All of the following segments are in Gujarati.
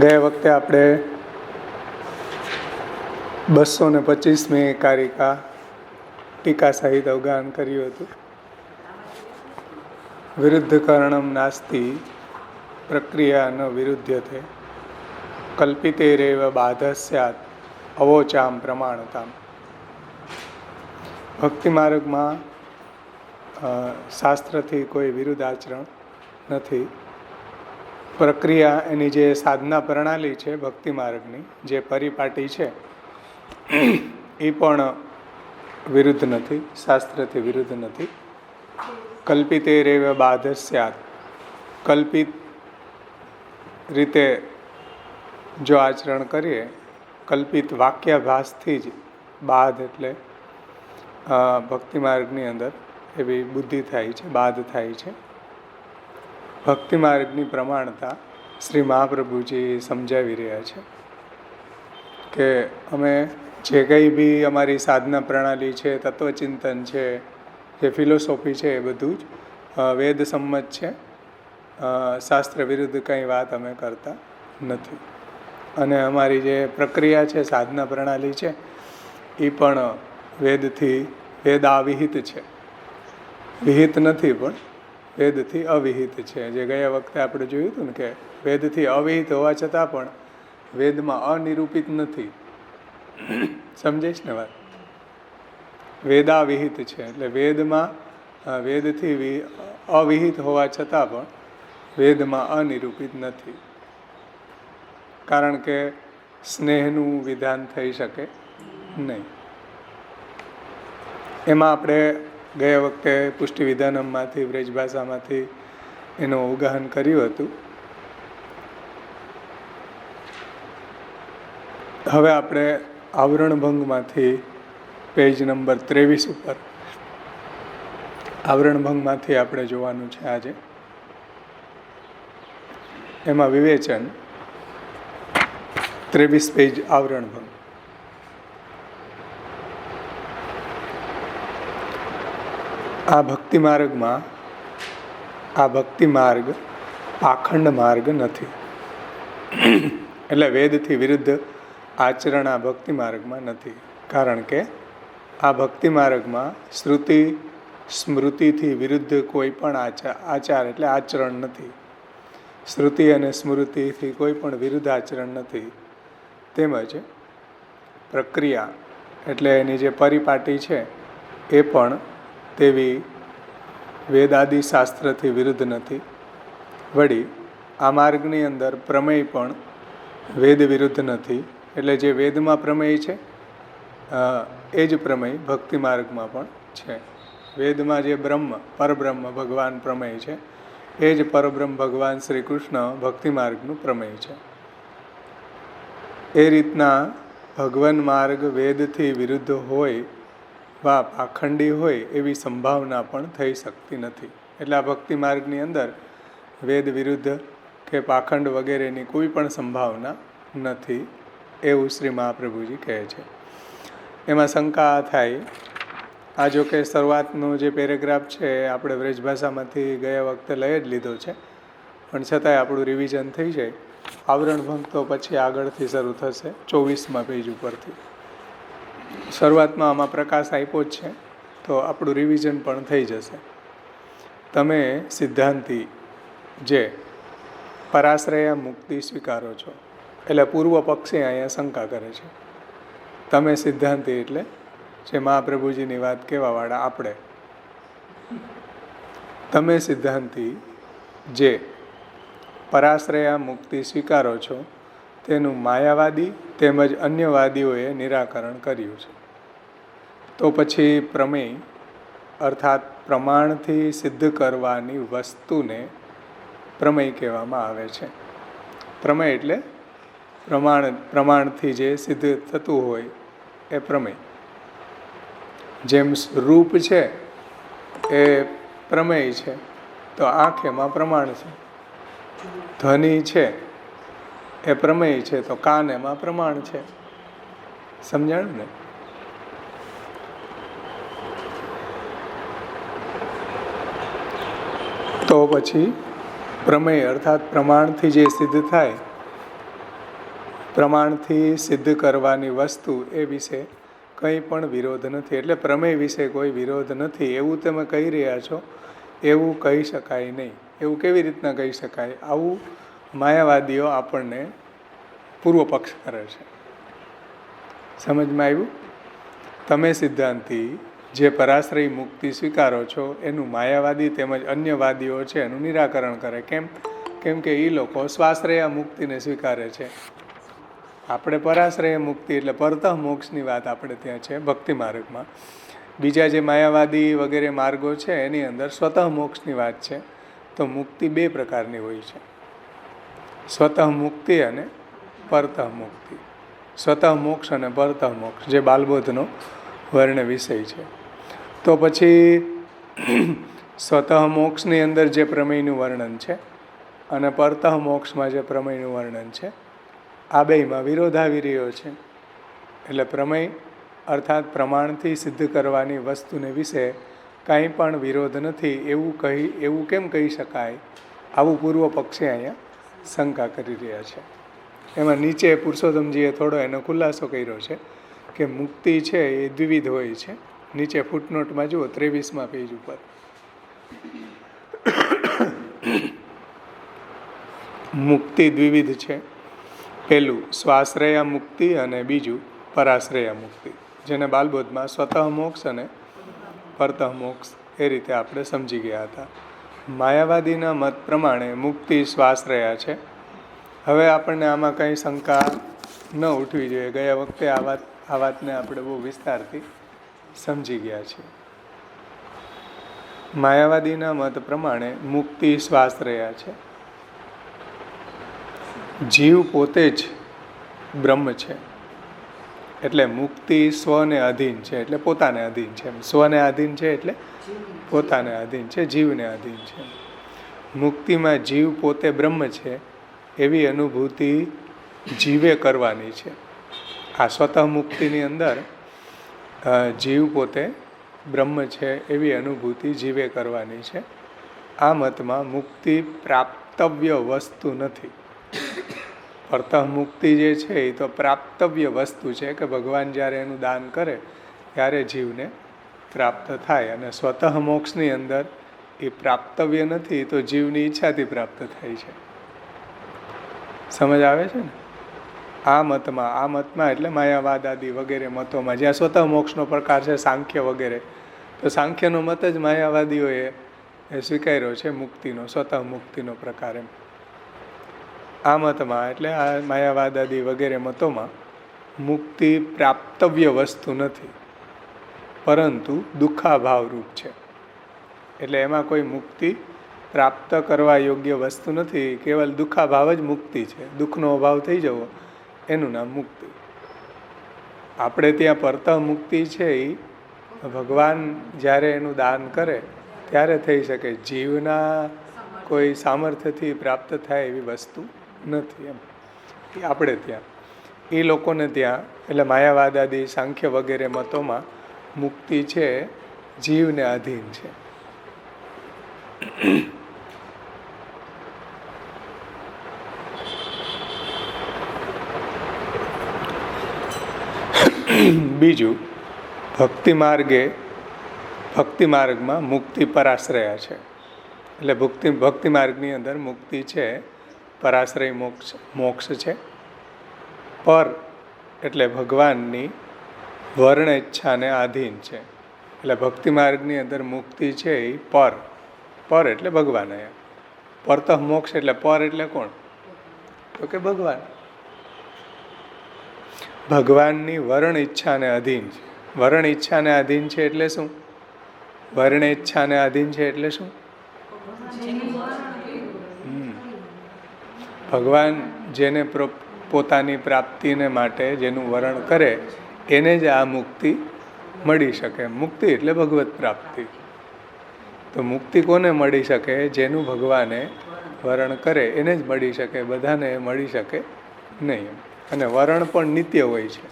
ગયા વખતે આપણે 225મી કારિકા ટીકા સહિત અવગાહન કર્યું હતું. વિરુદ્ધ કારણમ નાસ્તિ પ્રક્રિયા ન વિરુદ્ધ્યતે કલ્પિતેરેવ બાધ સ્યાત અવોચામ પ્રમાણતામ. ભક્તિ માર્ગમાં શાસ્ત્રથી કોઈ વિરુદ્ધ આચરણ નથી. પ્રક્રિયા એની જે સાધના પ્રણાલી છે ભક્તિ માર્ગની જે પરિપાટી છે એ પણ વિરુદ્ધ નથી, શાસ્ત્રથી વિરુદ્ધ નથી. કલ્પિતે રેવ બાધ સ્યાત, કલ્પિત રીતે જો આચરણ કરીએ, કલ્પિત વાક્યાભાસથી જ બાધ એટલે ભક્તિ માર્ગની અંદર એવી બુદ્ધિ થાય છે, બાધ થાય છે. ભક્તિ માર્ગની પ્રમાણતા શ્રી મહાપ્રભુજી સમજાવી રહ્યા છે કે અમે જે કંઈ બી અમારી સાધના પ્રણાલી છે, તત્વચિંતન છે, જે ફિલોસોફી છે એ બધું જ વેદ સંમત છે. શાસ્ત્ર વિરુદ્ધ કંઈ વાત અમે કરતા નથી. અને અમારી જે પ્રક્રિયા છે, સાધના પ્રણાલી છે એ પણ વેદથી વેદાવિહિત છે. વિહિત નથી પણ વેદથી અવિહિત છે. જે ગયા વખતે આપણે જોયું હતું ને કે વેદથી અવિહિત હોવા છતાં પણ વેદમાં અનિરૂપિત નથી. સમજાઈશ ને વાત? વેદાવિહિત છે એટલે વેદમાં વેદથી અવિહિત હોવા છતાં પણ વેદમાં અનિરૂપિત નથી. કારણ કે સ્નેહનું વિધાન થઈ શકે નહીં. એમાં આપણે ગયા વખતે પુષ્ટિ વિધાનમમાંથી વ્રજભાષામાંથી એનું અવગાહન કર્યું હતું. હવે આપણે આવરણભંગમાંથી પેજ નંબર 23 ઉપર આવરણભંગમાંથી આપણે જોવાનું છે આજે. એમાં વિવેચન 23 પેજ આવરણભંગ. આ ભક્તિ માર્ગમાં આ ભક્તિ માર્ગ પાખંડ માર્ગ નથી. એટલે વેદથી વિરુદ્ધ આચરણ આ ભક્તિ માર્ગમાં નથી. કારણ કે આ ભક્તિ માર્ગમાં શ્રુતિ સ્મૃતિથી વિરુદ્ધ કોઈ પણ આચાર એટલે આચરણ નથી. શ્રુતિ અને સ્મૃતિથી કોઈ પણ વિરુદ્ધ આચરણ નથી. તેમજ પ્રક્રિયા એટલે એની જે પરિપાટી છે એ પણ તેવી વેદાદિ શાસ્ત્રથી વિરુદ્ધ નથી. વળી આ માર્ગની અંદર પ્રમેય પણ વેદ વિરુદ્ધ નથી. એટલે જે વેદમાં પ્રમેય છે એ જ પ્રમેય ભક્તિ માર્ગમાં પણ છે. વેદમાં જે બ્રહ્મ પરબ્રહ્મ ભગવાન પ્રમેય છે એ જ પરબ્રહ્મ ભગવાન શ્રી કૃષ્ણ ભક્તિ માર્ગનું પ્રમેય છે. એ રીતના ભગવાન માર્ગ વેદથી વિરુદ્ધ હોય વા પાખંડી હોય એવી સંભાવના પણ થઈ શકતી નથી. એટલે આ ભક્તિ માર્ગની અંદર વેદ વિરુદ્ધ કે પાખંડ વગેરેની કોઈ પણ સંભાવના નથી એવું શ્રી મહાપ્રભુજી કહે છે. એમાં શંકા થાય, આ જો કે શરૂઆતનો જે પેરેગ્રાફ છે આપણે વ્રજભાષામાંથી ગયા વખતે લઈ જ લીધો છે, પણ છતાંય આપણું રિવિઝન થઈ જાય. આવરણભંગ તો પછી આગળથી શરૂ થશે 24મા પેજ ઉપરથી. શરૂઆતમાં આમાં પ્રકાશ આપ્યો જ છે તો આપણું રિવિઝન પણ થઈ જશે. તમે સિદ્ધાંતી જે પરાશ્રય મુક્તિ સ્વીકારો છો, એટલે પૂર્વ પક્ષી અહીંયા શંકા કરે છે. તમે સિદ્ધાંતી એટલે જે મહાપ્રભુજીની વાત કહેવાવાળા આપણે. તમે સિદ્ધાંતી જે પરાશ્રય મુક્તિ સ્વીકારો છો તેનું માયાવાદી તેમજ અન્યવાદીઓએ નિરાકરણ કર્યું છે. તો પછી પ્રમેય અર્થાત પ્રમાણથી સિદ્ધ કરવાની વસ્તુને પ્રમેય કહેવામાં આવે છે. પ્રમેય એટલે પ્રમાણથી જે સિદ્ધ થતું હોય એ પ્રમેય. જેમ રૂપ છે એ પ્રમેય છે તો આંખ એમાં પ્રમાણ છે. ધ્વનિ છે એ પ્રમેય છે તો કાન એમાં પ્રમાણ છે. સમજાણું ને? તો પછી પ્રમેય અર્થાત પ્રમાણથી જે સિદ્ધ થાય પ્રમાણથી સિદ્ધ કરવાની વસ્તુ એ વિશે કંઈ પણ વિરોધ નથી. એટલે પ્રમેય વિશે કોઈ વિરોધ નથી એવું તમે કહી રહ્યા છો, એવું કહી શકાય નહીં. એવું કેવી રીતના કહી શકાય? આવું માયાવાદીઓ આપણને પૂર્વ પક્ષ કરે છે. સમજમાં આવ્યું? તમે સિદ્ધાંતી જે પરાશ્રય મુક્તિ સ્વીકારો છો એનું માયાવાદી તેમજ અન્ય વાદીઓ છે એનું નિરાકરણ કરે. કેમ કે એ લોકો સ્વાશ્રયા મુક્તિને સ્વીકારે છે. આપણે પરાશ્રય મુક્તિ એટલે પરતઃ મોક્ષની વાત આપણે ત્યાં છે ભક્તિ માર્ગમાં. બીજા જે માયાવાદી વગેરે માર્ગો છે એની અંદર સ્વતઃ મોક્ષની વાત છે. તો મુક્તિ બે પ્રકારની હોય છે, સ્વતઃ મુક્તિ અને પરતઃ મુક્તિ. સ્વતઃ મોક્ષ અને પરતઃ મોક્ષ જે બાલબોધનો વર્ણ વિષય છે. તો પછી સ્વતઃ મોક્ષની અંદર જે પ્રમેયનું વર્ણન છે અને પરતઃ મોક્ષમાં જે પ્રમેયનું વર્ણન છે આ બેયમાં વિરોધ આવી રહ્યો છે. એટલે પ્રમેય અર્થાત પ્રમાણથી સિદ્ધ કરવાની વસ્તુને વિશે કાંઈ પણ વિરોધ નથી એવું કેમ કહી શકાય? આવું પૂર્વ પક્ષે અહીંયા શંકા કરી રહ્યા છે. એમાં નીચે પુરુષોત્તમજીએ થોડો એનો ખુલાસો કર્યો છે કે મુક્તિ છે એ દ્વિવિધ હોય છે. નીચે ફૂટનોટમાં જુઓ 23મા પેજ ઉપર મુક્તિ દ્વિવિધ છે. પહેલું સ્વાશ્રયા મુક્તિ અને બીજું પરાશ્રયા મુક્તિ, જેને બાલબોધમાં સ્વતઃ મોક્ષ અને પરતઃ મોક્ષ એ રીતે આપણે સમજી ગયા હતા. માયાવાદીના મત પ્રમાણે મુક્તિ સ્વાશ્રયા છે. હવે આપણને આમાં કંઈ શંકા ન ઉઠવી જોઈએ. ગયા વખતે આ વાતને આપણે બહુ વિસ્તારથી સમજી ગયા છીએ. માયાવાદીના મત પ્રમાણે મુક્તિ સ્વાશ્રયા છે. જીવ પોતે જ બ્રહ્મ છે. એટલે મુક્તિ સ્વને અધીન છે, એટલે પોતાને અધીન છે. સ્વને અધીન છે એટલે પોતાને અધીન છે, જીવને અધીન છે. મુક્તિમાં જીવ પોતે બ્રહ્મ છે એવી અનુભૂતિ જીવે કરવાની છે. આ સ્વતઃ મુક્તિની અંદર જીવ પોતે બ્રહ્મ છે એવી અનુભૂતિ જીવે કરવાની છે. આ મતમાં મુક્તિ પ્રાપ્તવ્ય વસ્તુ નથી. પરતઃ મુક્તિ જે છે એ તો પ્રાપ્તવ્ય વસ્તુ છે કે ભગવાન જ્યારે એનું દાન કરે ત્યારે જીવને પ્રાપ્ત થાય. અને સ્વતઃ મોક્ષની અંદર એ પ્રાપ્તવ્ય નથી, તો જીવની ઈચ્છાથી પ્રાપ્ત થાય છે. સમજ આવે છે ને? આ મતમાં એટલે માયાવાદ આદિ વગેરે મતોમાં જ્યાં સ્વતઃ મોક્ષનો પ્રકાર છે સાંખ્ય વગેરે, તો સાંખ્યનો મત જ માયાવાદીઓએ સ્વીકાર્યો છે મુક્તિનો, સ્વતઃ મુક્તિનો પ્રકાર. એમ આ મતમાં એટલે આ માયાવાદ આદિ વગેરે મતોમાં મુક્તિ પ્રાપ્તવ્ય વસ્તુ નથી, પરંતુ દુઃખાભાવરૂપ છે. એટલે એમાં કોઈ મુક્તિ પ્રાપ્ત કરવા યોગ્ય વસ્તુ નથી, કેવલ દુઃખાભાવ જ મુક્તિ છે. દુઃખનો અભાવ થઈ જવો એનું નામ મુક્તિ. આપણે ત્યાં પરતઃ મુક્તિ છે એ ભગવાન જ્યારે એનું દાન કરે ત્યારે થઈ શકે. જીવના કોઈ સામર્થ્યથી પ્રાપ્ત થાય એવી વસ્તુ નથી. એમ આપણે ત્યાં એ લોકોને ત્યાં એટલે માયાવાદ આદિ સાંખ્ય વગેરે મતોમાં મુક્તિ છે જીવને અધીન છે. બીજું, ભક્તિ માર્ગમાં મુક્તિ પરાશ્રયા છે. એટલે ભક્તિ માર્ગની અંદર મુક્તિ છે પરાશ્રય મોક્ષ છે. પર એટલે ભગવાનની વર્ણ ઈચ્છાને આધીન છે. એટલે ભક્તિ માર્ગની અંદર મુક્તિ છે એ પર એટલે ભગવાન. પરતઃ મોક્ષ એટલે પર એટલે કોણ? તો કે ભગવાન. ભગવાનની વર્ણ ઈચ્છાને અધીન છે. વર્ણ ઈચ્છાને આધીન છે એટલે શું? વર્ણ ઈચ્છાને આધીન છે એટલે શું? ભગવાન જેને પોતાની પ્રાપ્તિને માટે જેનું વરણ કરે એને જ આ મુક્તિ મળી શકે. મુક્તિ એટલે ભગવત પ્રાપ્તિ. તો મુક્તિ કોને મળી શકે? જેનું ભગવાને વરણ કરે એને જ મળી શકે, બધાને મળી શકે નહીં. અને વરણ પણ નિત્ય હોય છે.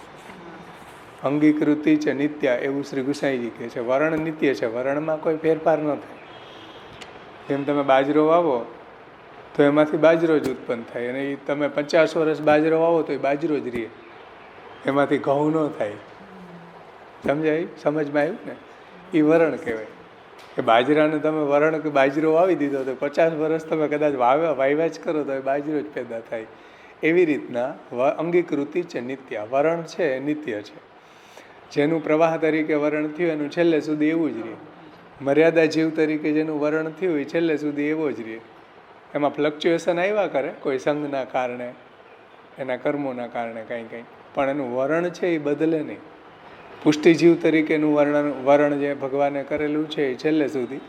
અંગીકૃતિ છે નિત્ય, એવું શ્રી ગુસાઈજી કહે છે. વરણ નિત્ય છે, વરણમાં કોઈ ફેરફાર ન થાય. જેમ તમે બાજરો વાવો તો એમાંથી બાજરો જ ઉત્પન્ન થાય, અને એ તમે 50 વર્ષ બાજરો વાવો તો એ બાજરો જ રહે, એમાંથી ઘઉં ન થાય. સમજાય? સમજમાં આવ્યું ને? એ વરણ કહેવાય. કે બાજરાને તમે વરણ કે બાજરો વાવી દીધો તો 50 વર્ષ તમે કદાચ વાવ્યા જ કરો તો એ બાજરો જ પેદા થાય. એવી રીતના અંગીકૃતિ છે નિત્ય. વરણ છે એ નિત્ય છે. જેનું પ્રવાહ તરીકે વરણ થયું એનું છેલ્લે સુધી એવું જ રહે. મર્યાદા જીવ તરીકે જેનું વરણ થયું એ છેલ્લે સુધી એવો જ રહે. એમાં ફ્લક્ચ્યુએશન આવ્યા કરે, કોઈ સંઘના કારણે, એના કર્મોના કારણે કંઈ, પણ એનું વરણ છે એ બદલે નહીં. પુષ્ટિજીવ તરીકેનું વરણ જે ભગવાને કરેલું છે એ છેલ્લે સુધી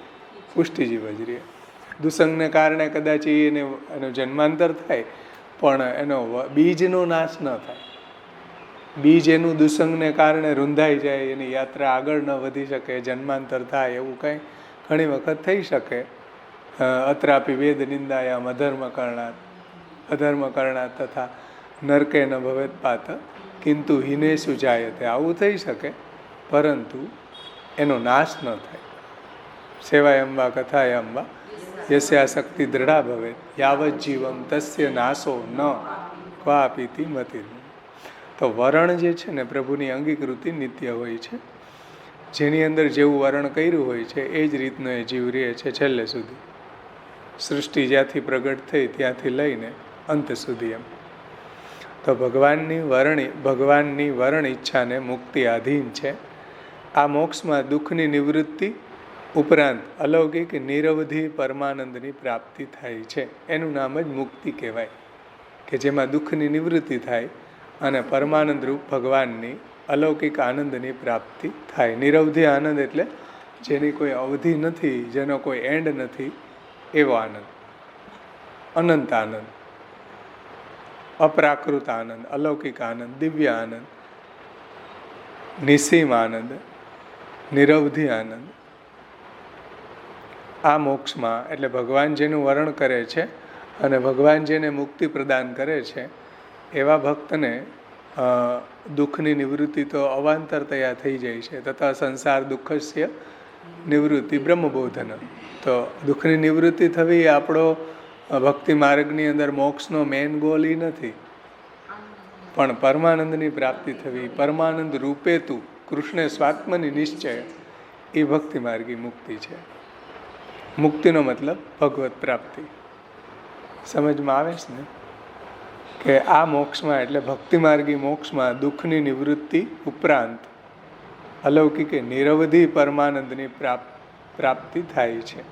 પુષ્ટિજીવ જ રહે. દુસંગને કારણે કદાચ એનું જન્માંતર થાય, પણ એનો બીજનો નાશ ન થાય. બીજ એનું દુસંગને કારણે રૂંધાઈ જાય, એની યાત્રા આગળ ન વધી શકે, જન્માંતર થાય, એવું કંઈ ઘણી વખત થઈ શકે. અત્રાપી વેદ નિંદાયામ અધર્મ કરણાત તથા નરકે ન ભવેત પાત કિંતુ હિનેશુ જાયતે, આવું થઈ શકે, પરંતુ એનો નાશ ન થાય. સેવાયંબા કથાયંબા યસ્યાશક્તિ દૃઢા ભવેત યાવત જીવમ તસ્ય નાશો ન ક્વાપીતિ મતિ. તો વરણ જે છે ને પ્રભુની અંગીકૃતિ નિત્ય હોય છે. જેની અંદર જેવું વરણ કર્યું હોય છે એ જ રીતનો એ જીવ રહે છે છેલ્લે સુધી. સૃષ્ટિ જ્યાંથી પ્રગટ થઈ ત્યાંથી લઈને અંત સુધી એમ. તો ભગવાનની વરણ ઈચ્છાને મુક્તિ આધીન છે. આ મોક્ષમાં દુઃખની નિવૃત્તિ ઉપરાંત અલૌકિક નિરવધિ પરમાનંદની પ્રાપ્તિ થાય છે. એનું નામ જ મુક્તિ કહેવાય, કે જેમાં દુઃખની નિવૃત્તિ થાય અને પરમાનંદ રૂપ ભગવાનની અલૌકિક આનંદની પ્રાપ્તિ થાય. નિરવધિ આનંદ એટલે જેની કોઈ અવધિ નથી, જેનો કોઈ એન્ડ નથી, એવો આનંદ. અનંત આનંદ, અપ્રાકૃત આનંદ, અલૌકિક આનંદ, દિવ્ય આનંદ, નિસીમ આનંદ, નિરવધિ આનંદ. આ મોક્ષમાં એટલે ભગવાન જેનું વરણ કરે છે અને ભગવાન જેને મુક્તિ પ્રદાન કરે છે એવા ભક્તને દુઃખની નિવૃત્તિ તો અવાંતરતયા થઈ જાય છે. તથા સંસાર દુઃખસ્ય નિવૃત્તિ બ્રહ્મબોધન. તો દુઃખની નિવૃત્તિ થવી એ આપણો ભક્તિ માર્ગની અંદર મોક્ષનો મેન ગોલ એ નથી, પણ પરમાનંદની પ્રાપ્તિ થવી, પરમાનંદ રૂપે તું કૃષ્ણે સ્વાત્મની નિશ્ચય, એ ભક્તિ માર્ગી મુક્તિ છે. મુક્તિનો મતલબ ભગવત પ્રાપ્તિ. સમજમાં આવે છે ને? કે આ મોક્ષમાં એટલે ભક્તિ માર્ગી મોક્ષમાં દુઃખની નિવૃત્તિ ઉપરાંત અલૌકિક નિરવધિ પરમાનંદની પ્રાપ્તિ થાય છે.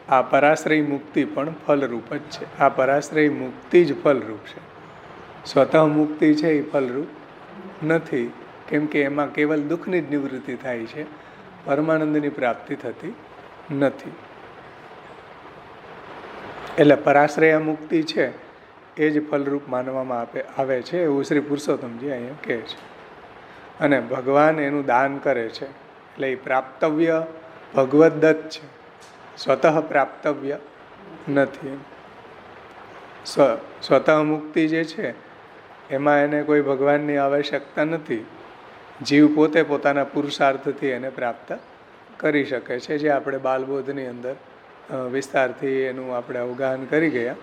આ પરાશ્રય મુક્તિ પણ ફલરૂપ જ છે. આ પરાશ્રય મુક્તિ જ ફલરૂપ છે. સ્વતઃ મુક્તિ છે એ ફલરૂપ નથી, કેમ કે એમાં કેવલ દુઃખની જ નિવૃત્તિ થાય છે, પરમાનંદની પ્રાપ્તિ થતી નથી. એટલે પરાશ્રય મુક્તિ છે એ જ ફલરૂપ માનવામાં આવે છે, એવું શ્રી પુરુષોત્તમજી અહીંયા કહે છે. અને ભગવાન એનું દાન કરે છે, એટલે એ પ્રાપ્તવ્ય ભગવદ દત્ત છે, સ્વતઃ પ્રાપ્તવ્ય નથી. સ્વતઃ મુક્તિ જે છે એમાં એને કોઈ ભગવાનની આવશ્યકતા નથી. જીવ પોતે પોતાના પુરુષાર્થથી એને પ્રાપ્ત કરી શકે છે, જે આપણે બાલબોધની અંદર વિસ્તારથી એનું આપણે અવગાહન કરી ગયા.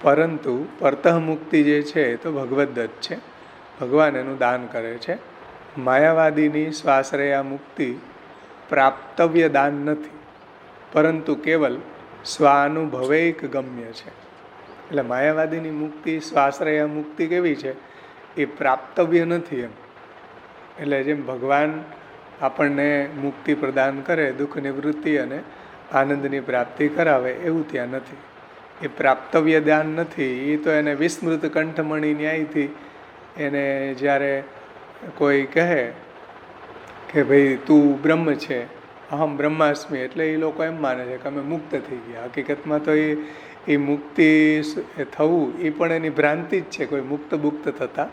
પરંતુ પરતઃ મુક્તિ જે છે એ તો ભગવદ દત્ત છે, ભગવાન એનું દાન કરે છે. માયાવાદીની સ્વાશ્રયા મુક્તિ પ્રાપ્તવ્ય દાન નથી, પરંતુ કેવલ સ્વાનુભવૈક ગમ્ય છે. એટલે માયાવાદીની મુક્તિ, સ્વાશ્રયા મુક્તિ કેવી છે? એ પ્રાપ્તવ્ય નથી એમ. એટલે જેમ ભગવાન આપણને મુક્તિ પ્રદાન કરે, દુઃખ નિવૃત્તિ અને આનંદની પ્રાપ્તિ કરાવે, એવું ત્યાં નથી. એ પ્રાપ્તવ્ય દાન નથી. એ તો એને વિસ્મૃત કંઠમણી ન્યાયથી એને જ્યારે કોઈ કહે કે ભાઈ તું બ્રહ્મ છે, અહમ બ્રહ્માસ્મિ, એટલે એ લોકો એમ માને છે કે અમે મુક્ત થઈ ગયા. હકીકતમાં તો એ મુક્તિ થવું એ પણ એની ભ્રાંતિ જ છે, કોઈ મુક્ત થતા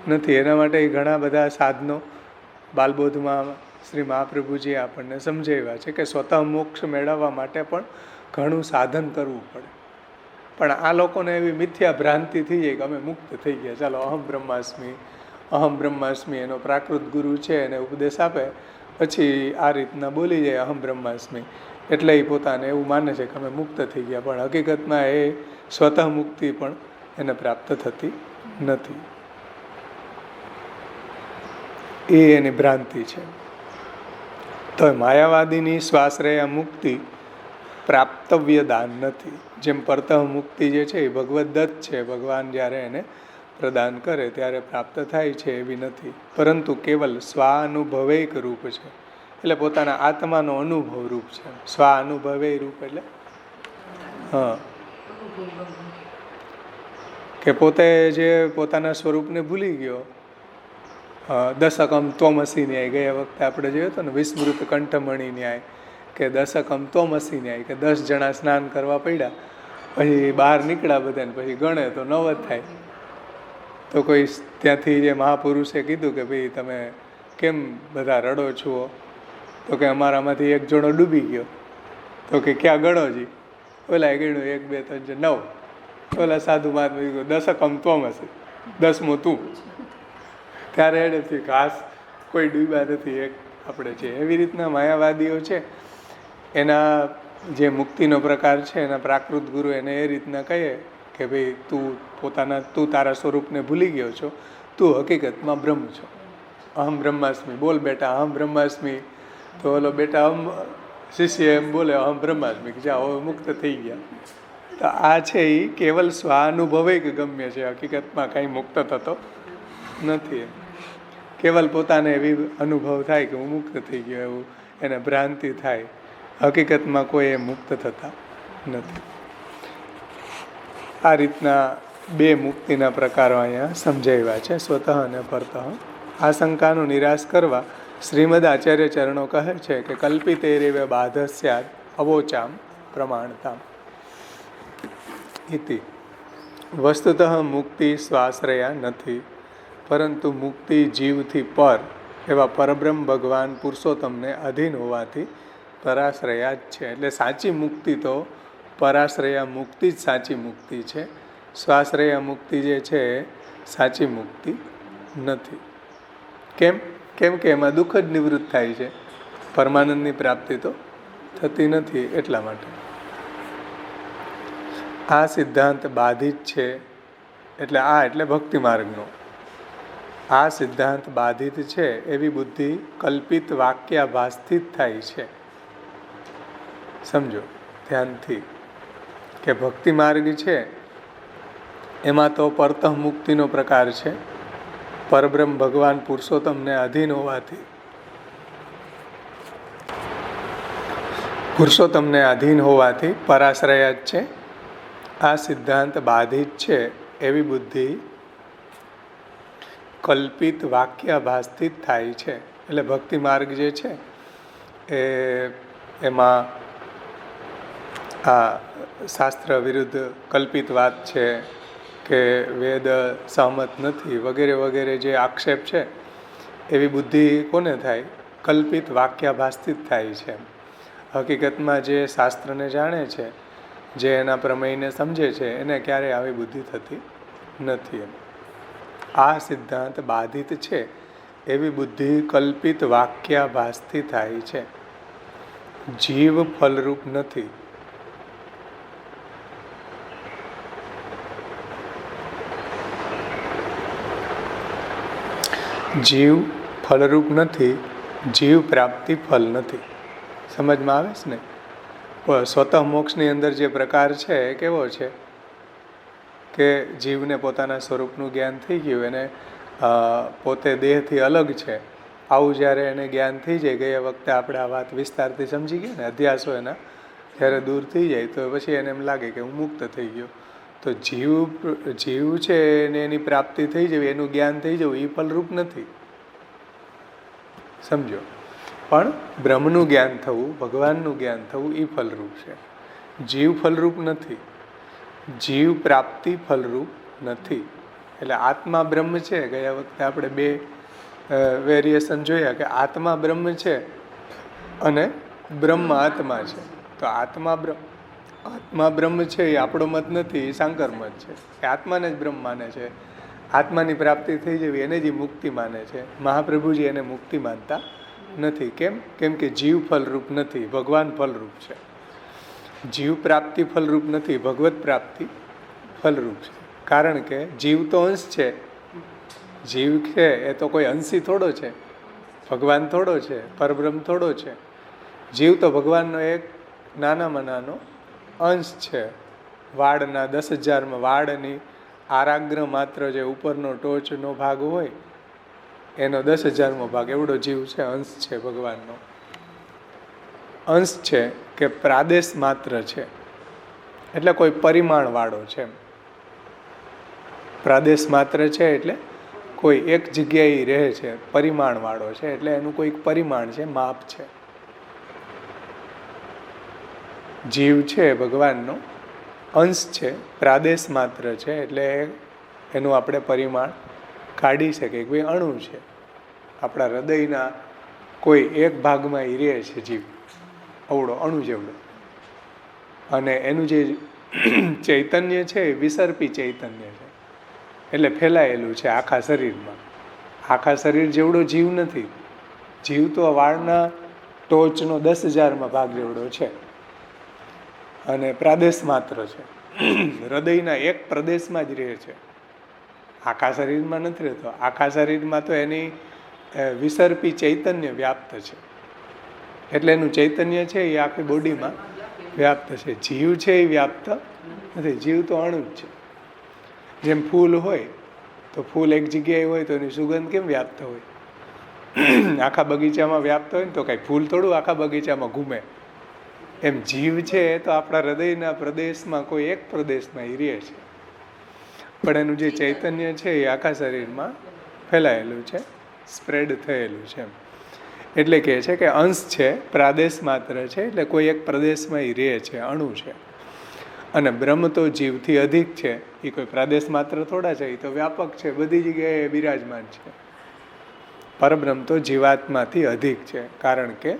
નથી. એના માટે ઘણા બધા સાધનો બાલબોધમાં શ્રી મહાપ્રભુજીએ આપણને સમજાવ્યા છે કે સ્વતઃ મોક્ષ મેળવવા માટે પણ ઘણું સાધન કરવું પડે. પણ આ લોકોને એવી મિથ્યા ભ્રાંતિ થઈ જાય કે અમે મુક્ત થઈ ગયા, ચાલો અહમ બ્રહ્માસ્મિ એનો પ્રાકૃત ગુરુ છે એને ઉપદેશ આપે પછી આ રીતના બોલી જાય અહમ બ્રહ્માસ્મિ, એટલે એ પોતાને એવું માને છે કે અમે મુક્ત થઈ ગયા, પણ હકીકતમાં એ સ્વતઃ મુક્તિ પણ એને પ્રાપ્ત થતી નથી. એ એની ભ્રાંતિ છે. તો માયાવાદીની સ્વાશ્રયા મુક્તિ પ્રાપ્તવ્ય દાન નથી. જેમ પરતઃ મુક્તિ જે છે એ ભગવદ દત્ત છે, ભગવાન જ્યારે એને પ્રદાન કરે ત્યારે પ્રાપ્ત થાય છે એવી નથી, પરંતુ કેવલ સ્વાનુભવૈક રૂપ છે. એટલે પોતાના આત્માનો અનુભવ રૂપ છે. સ્વાનુભવૈ રૂપ એટલે કે પોતે જે પોતાના સ્વરૂપને ભૂલી ગયો. દશકમ તોમસી ન્યાય ગયા વખતે આપણે જોયો હતો ને, વિસ્મૃત કંઠમણી ન્યાય કે દશકમ તોમસી ન્યાય, કે 10 જણા સ્નાન કરવા પડ્યા, પછી બહાર નીકળ્યા બધાને, પછી ગણે તો 9 જ થાય. તો કોઈ ત્યાંથી જે મહાપુરુષે કીધું કે ભાઈ તમે કેમ બધા રડો છો? તો કે અમારામાંથી એક જણો ડૂબી ગયો. તો કે ક્યાં ગણોજી? ઓલા ગણ્યું 1 2 3 9. ઓલા સાધુ મહાત્મા કીધું દશકમ તોમસી, 10મો તું. ત્યારે એનેથી ઘાસ કોઈ ડૂબ્યા નથી, એક આપણે છે. એવી રીતના માયાવાદીઓ છે, એના જે મુક્તિનો પ્રકાર છે એના પ્રાકૃત ગુરુ એને એ રીતના કહે કે ભાઈ તું તારા સ્વરૂપને ભૂલી ગયો છો, તું હકીકતમાં બ્રહ્મ છો. અહમ બ્રહ્માસ્મિ, બોલ બેટા અહમ બ્રહ્માસ્મિ. તો ઓલો બેટા શિષ્ય એમ બોલે અહમ બ્રહ્માસ્મિ, જાઓ હવે મુક્ત થઈ ગયા. તો આ છે એ કેવલ સ્વાનુભવે કે ગમ્ય છે, હકીકતમાં કાંઈ મુક્ત થતો નથી. કેવલ પોતાને એવી અનુભવ થાય કે હું મુક્ત થઈ ગયો, એવું એને ભ્રાંતિ થાય. હકીકતમાં કોઈ એ મુક્ત થતા નથી. આ રીતના 2 મુક્તિના પ્રકારો અહીંયા સમજાવ્યા છે, સ્વતઃ અને પરતઃ. આ શંકાનો નિરાશ કરવા શ્રીમદ આચાર્ય ચરણો કહે છે કે કલ્પિતેરેવ બાધસ્યાદ અવોચામ પ્રમાણતામ ઇતિ. વસ્તુતઃ મુક્તિ સ્વાશ્રયા નથી, પરંતુ મુક્તિ જીવથી પર એવા પરબ્રહ્મ ભગવાન પુરુષોત્તમને અધીન હોવાથી પરાશ્રયા જ છે. એટલે સાચી મુક્તિ તો પરાશ્રયા મુક્તિ જ સાચી મુક્તિ છે. સ્વાશ્રયા મુક્તિ જે છે સાચી મુક્તિ નથી. કેમ કે એમાં દુઃખ જ નિવૃત્ત થાય છે, પરમાનંદની પ્રાપ્તિ તો થતી નથી. એટલા માટે આ સિદ્ધાંત બાધિત છે. એટલે ભક્તિ માર્ગનો આ સિદ્ધાંત બાધિત છે એવી બુદ્ધિ કલ્પિત વાક્યાભાસથી જ થાય છે. સમજો ધ્યાનથી કે ભક્તિ માર્ગ છે એમાં તો પરતઃ મુક્તિનો પ્રકાર છે. પરબ્રહ્મ ભગવાન પુરુષોત્તમને અધીન હોવાથી પરાશ્રય જ છે. આ સિદ્ધાંત બાધિત છે એવી બુદ્ધિ કલ્પિત વાક્યાભાસથી જ થાય છે. એટલે ભક્તિ માર્ગ જે છે એમાં આ શાસ્ત્ર વિરુદ્ધ કલ્પિત વાત છે કે વેદ સહમત નથી વગેરે વગેરે જે આક્ષેપ છે, એવી બુદ્ધિ કોને થાય? કલ્પિત વાક્યાભાસથી જ થાય છે. હકીકતમાં જે શાસ્ત્રને જાણે છે, જે એના પ્રમેયને સમજે છે, એને ક્યારેય આવી બુદ્ધિ થતી નથી. આ સિદ્ધાંત બાધિત છે એવી બુદ્ધિ કલ્પિત વાક્યાભાસથી થાય છે, જીવ ફલરૂપ નથી. જીવ ફલરૂપ નથી, જીવ પ્રાપ્તિ ફલ નથી. સમજમાં આવે છે ને? સ્વતઃ મોક્ષની અંદર જે પ્રકાર છે એ કેવો છે કે જીવને પોતાના સ્વરૂપનું જ્ઞાન થઈ ગયું, એને પોતે દેહથી અલગ છે, આવું જ્યારે એને જ્ઞાન થઈ જાય, ગયા વખતે આપણે આ વાત વિસ્તારથી સમજી ગયા ને, અધ્યાસો એના જ્યારે દૂર થઈ જાય તો પછી એને એમ લાગે કે હું મુક્ત થઈ ગયો. તો જીવ છે એને એની પ્રાપ્તિ થઈ જવી, એનું જ્ઞાન થઈ જવું, એ ફલરૂપ નથી. સમજો. પણ બ્રહ્મનું જ્ઞાન થવું, ભગવાનનું જ્ઞાન થવું એ ફલરૂપ છે. જીવ ફલરૂપ નથી, જીવ પ્રાપ્તિ ફલરૂપ નથી. એટલે આત્મા બ્રહ્મ છે. ગયા વખતે આપણે 2 વેરિએશન જોયા કે આત્મા બ્રહ્મ છે અને બ્રહ્મ આત્મા છે. તો આત્મા બ્રહ્મ છે એ આપણો મત નથી, એ શાંકર મત છે. એ આત્માને જ બ્રહ્મ માને છે, આત્માની પ્રાપ્તિ થઈ જવી એને જ મુક્તિ માને છે. મહાપ્રભુજી એને મુક્તિ માનતા નથી. કેમ કે જીવ ફલરૂપ નથી, ભગવાન ફલરૂપ છે. જીવ પ્રાપ્તિ ફલરૂપ નથી, ભગવત પ્રાપ્તિ ફલરૂપ છે. કારણ કે જીવ તો અંશ છે. જીવ છે એ તો કોઈ અંશી થોડો છે, ભગવાન થોડો છે, પરબ્રહ્મ થોડો છે. જીવ તો ભગવાનનો એક નાનામાં નાનો અંશ છે. વાળના 10,000માં વાળની આરાગ્ર માત્ર જે ઉપરનો ટોચનો ભાગ હોય એનો 10,000મો ભાગ એવડો જીવ છે, અંશ છે, ભગવાનનો અંશ છે કે પ્રાદેશ માત્ર છે, એટલે કોઈ પરિમાણ વાળો છે. પ્રાદેશ માત્ર છે એટલે કોઈ એક જગ્યાએ રહે છે, પરિમાણ વાળો છે એટલે એનું કોઈક પરિમાણ છે, માપ છે. જીવ છે ભગવાનનો અંશ છે, પ્રાદેશ માત્ર છે એટલે એનું આપણે પરિમાણ કાઢી શકીએ કે ભાઈ અણુ છે. આપણા હૃદયના કોઈ એક ભાગમાં એ રહે છે જીવ, અવડો અણુ જેવડો. અને એનું જે ચૈતન્ય છે એ વિસર્પી ચૈતન્ય છે, એટલે ફેલાયેલું છે આખા શરીરમાં. આખા શરીર જેવડો જીવ નથી. જીવ તો વાળના ટોચનો 10,000માં ભાગ જેવડો છે અને પ્રાદેશ માત્ર છે. હૃદયના એક પ્રદેશમાં જ રહે છે, આખા શરીરમાં નથી રહેતો. આખા શરીરમાં તો એની વિસર્પી ચૈતન્ય વ્યાપ્ત છે, એટલે એનું ચૈતન્ય છે એ આખી બોડીમાં વ્યાપ્ત છે. જીવ છે એ વ્યાપ્ત નથી, જીવ તો અણુ જ છે. જેમ ફૂલ હોય તો ફૂલ એક જગ્યાએ હોય તો એની સુગંધ કેમ વ્યાપ્ત હોય? આખા બગીચામાં વ્યાપ્ત હોય ને તો કાંઈ ફૂલ થોડું આખા બગીચામાં ઘૂમે. એમ જીવ છે તો આપણા હૃદયના પ્રદેશમાં કોઈ એક પ્રદેશમાં એ રહે છે, પણ એનું જે ચૈતન્ય છે એ આખા શરીરમાં ફેલાયેલું છે, સ્પ્રેડ થયેલું છે. એટલે કહે છે કે અંશ છે, પ્રાદેશ માત્ર છે, એટલે કોઈ એક પ્રદેશમાં એ રહે છે, અણુ છે. અને બ્રહ્મ તો જીવથી અધિક છે, એ કોઈ પ્રાદેશ માત્ર થોડા છે, એ તો વ્યાપક છે, બધી જગ્યાએ બિરાજમાન છે. પરબ્રહ્મ તો જીવાત્માથી અધિક છે, કારણ કે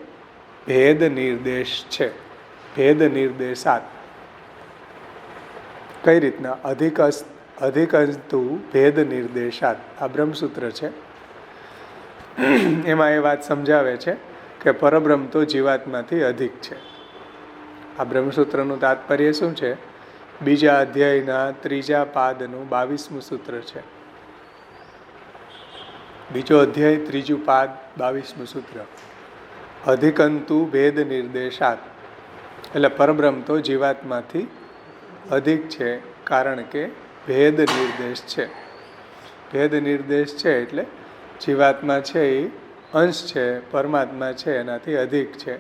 ભેદ નિર્દેશ છે, ભેદ નિર્દેશાત. કઈ રીતના? અધિકસ્તુ ભેદ નિર્દેશાત, આ બ્રહ્મસૂત્ર છે. એમાં એ વાત સમજાવે છે કે પરબ્રહ્મ તો જીવાત્માથી અધિક છે. આ બ્રહ્મસૂત્રનું તાત્પર્ય શું છે? બીજા અધ્યાયના 3જા પાદનું 22મું સૂત્ર છે. બીજો અધ્યાય 3જું પાદ 22મું સૂત્ર. અધિકંતુ ભેદ નિર્દેશાત, એટલે પરબ્રહ્મ તો જીવાત્માથી અધિક છે, કારણ કે ભેદ નિર્દેશ છે. ભેદ નિર્દેશ છે એટલે જીવાત્મા છે એ અંશ છે, પરમાત્મા છે એનાથી અધિક છે.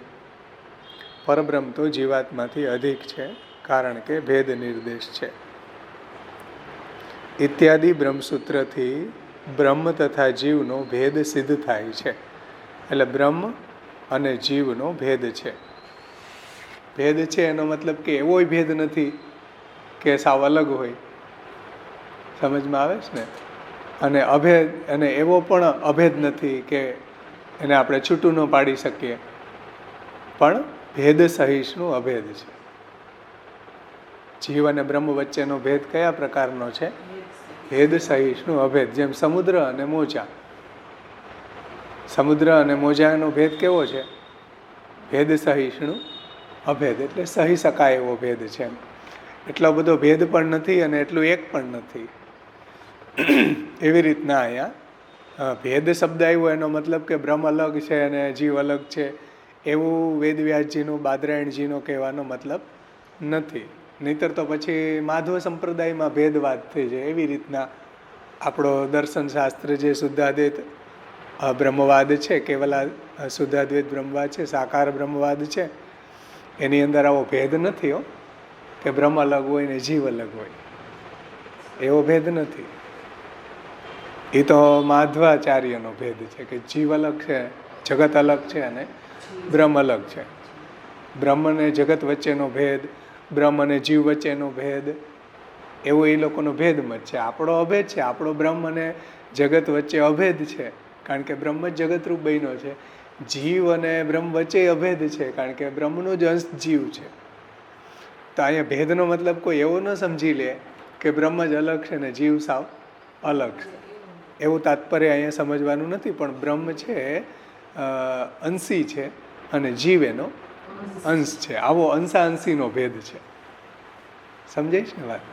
પરબ્રહ્મ તો જીવાત્માથી અધિક છે, કારણ કે ભેદ નિર્દેશ છે. ઇત્યાદિ બ્રહ્મસૂત્રથી બ્રહ્મ તથા જીવનો ભેદ સિદ્ધ થાય છે. એટલે બ્રહ્મ અને જીવનો ભેદ છે. ભેદ છે એનો મતલબ કે એવો ભેદ નથી કે સાવ અલગ હોય. સમજમાં આવે છે ને? અને અભેદ, અને એવો પણ અભેદ નથી કે એને આપણે છૂટું ન પાડી શકીએ, પણ ભેદ સહિષ્ણુ અભેદ છે. જીવ અને બ્રહ્મ વચ્ચેનો ભેદ કયા પ્રકારનો છે? ભેદ સહિષ્ણુ અભેદ. જેમ સમુદ્ર અને મોજા. સમુદ્ર અને મોજાનો ભેદ કેવો છે? ભેદ સહિષ્ણુ અભેદ, એટલે સહી શકાય એવો ભેદ છે. એટલો બધો ભેદ પણ નથી અને એટલું એક પણ નથી. એવી રીતના અહીંયા ભેદ શબ્દ આવ્યો એનો મતલબ કે બ્રહ્મ અલગ છે અને જીવ અલગ છે, એવું વેદવ્યાસજીનો, બાદરાયણજીનો કહેવાનો મતલબ નથી. નહીતર તો પછી માધવ સંપ્રદાયમાં ભેદવાદ થઈ જાય. એવી રીતના આપણો દર્શનશાસ્ત્ર જે શુદ્ધાદ્વૈત બ્રહ્મવાદ છે, કેવલા શુદ્ધાદ્વૈત બ્રહ્મવાદ છે, સાકાર બ્રહ્મવાદ છે, એની અંદર આવો ભેદ નથી હો, કે બ્રહ્મ અલગ હોય ને જીવ અલગ હોય. એવો ભેદ નથી. એ તો માધવાચાર્યનો ભેદ છે કે જીવ અલગ છે, જગત અલગ છે અને બ્રહ્મ અલગ છે. બ્રહ્મ અને જગત વચ્ચેનો ભેદ, બ્રહ્મ અને જીવ વચ્ચેનો ભેદ, એવો એ લોકોનો ભેદમત છે. આપણો અભેદ છે. આપણો બ્રહ્મ અને જગત વચ્ચે અભેદ છે, કારણ કે બ્રહ્મ જ જગતરૂપ બન્યો છે. જીવ અને બ્રહ્મ વચ્ચે અભેદ છે, કારણ કે બ્રહ્મનો જ અંશ જીવ છે. તો અહીંયા ભેદનો મતલબ કોઈ એવો ન સમજી લે કે બ્રહ્મ જ અલગ છે ને જીવ સાવ અલગ છે. એવું તાત્પર્ય અહીંયા સમજવાનું નથી. પણ બ્રહ્મ છે અંશી છે અને જીવ એનો અંશ છે. આવો અંશાંશીનો ભેદ છે. સમજાય છે ને વાત?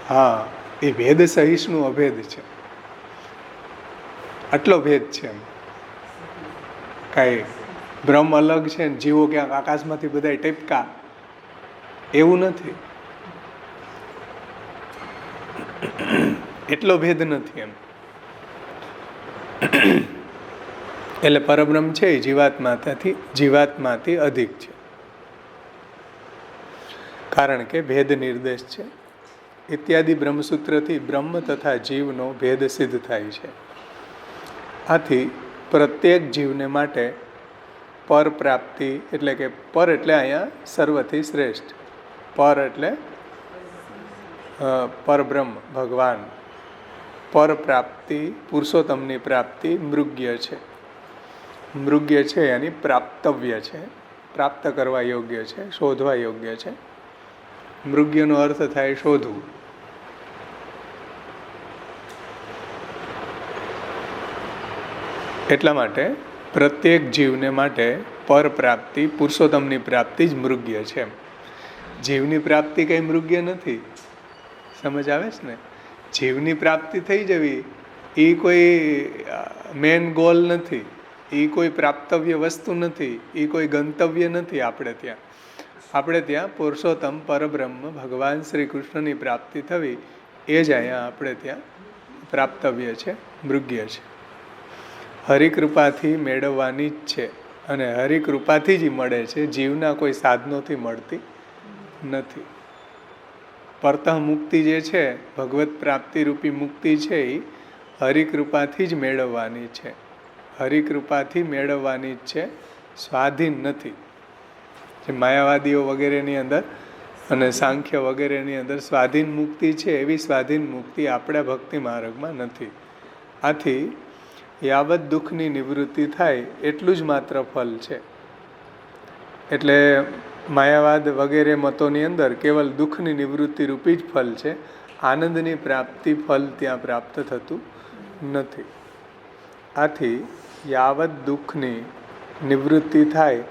હા, એ ભેદ સહિષ્ણુ અભેદ છે. આટલો ભેદ છે. એમ કાંઈ બ્રહ્મ અલગ છે ને જીવો ક્યાંક આકાશમાંથી બધા ટેપકા, એવું નથી. એટલો ભેદ નથી એમ. એટલે પરબ્રહ્મ છે એ જીવાત્માથી અધિક છે, કારણ કે ભેદ નિર્દેશ છે. ઇત્યાદિ બ્રહ્મસૂત્રથી બ્રહ્મ તથા જીવનો ભેદ સિદ્ધ થાય છે. આથી પ્રત્યેક જીવને માટે પર પ્રાપ્તિ, એટલે કે પર એટલે અહીંયા સર્વથી શ્રેષ્ઠ, પર એટલે પરબ્રહ્મ ભગવાન, પર પ્રાપ્તિ પુરુષોત્તમની પ્રાપ્તિ મૃગ્ય છે. મૃગ્ય છે એની પ્રાપ્તવ્ય છે, પ્રાપ્ત કરવા યોગ્ય છે, શોધવા યોગ્ય છે. મૃગ્યનો અર્થ થાય શોધવું. એટલા માટે પ્રત્યેક જીવને માટે પર પ્રાપ્તિ પુરુષોત્તમની પ્રાપ્તિ જ મૃગ્ય છે. જીવની પ્રાપ્તિ કંઈ મૃગ્ય નથી. સમજ આવે છે ને? જીવની પ્રાપ્તિ થઈ જવી એ કોઈ મેન ગોલ નથી, એ કોઈ પ્રાપ્તવ્ય વસ્તુ નથી, એ કોઈ ગંતવ્ય નથી. આપણે ત્યાં પુરુષોત્તમ પરબ્રહ્મ ભગવાન શ્રી કૃષ્ણની પ્રાપ્તિ થવી એ જ અહીંયા આપણે ત્યાં પ્રાપ્તવ્ય છે, મૃગ્ય છે. હરિકૃપાથી મેળવવાની જ છે અને હરિકૃપાથી જ મળે છે, જીવના કોઈ સાધનોથી મળતી નથી. પરતઃ મુક્તિ જે છે, ભગવત પ્રાપ્તિ રૂપી મુક્તિ છે, એ હરિકૃપાથી જ મેળવવાની છે. હરિકૃપાથી મેળવવાની જ છે, સ્વાધીન નથી. જે માયાવાદીઓ વગેરેની અંદર અને સાંખ્ય વગેરેની અંદર સ્વાધીન મુક્તિ છે, એવી સ્વાધીન મુક્તિ આપણા ભક્તિ માર્ગમાં નથી. આથી યાવત દુઃખની નિવૃત્તિ થાય એટલું જ માત્ર ફલ છે. એટલે માયાવાદ વગેરે મતોની અંદર કેવલ દુઃખની નિવૃત્તિ રૂપી જ ફલ છે. આનંદની પ્રાપ્તિ ફલ ત્યાં પ્રાપ્ત થતું નથી. આથી યાવત દુઃખની નિવૃત્તિ થાય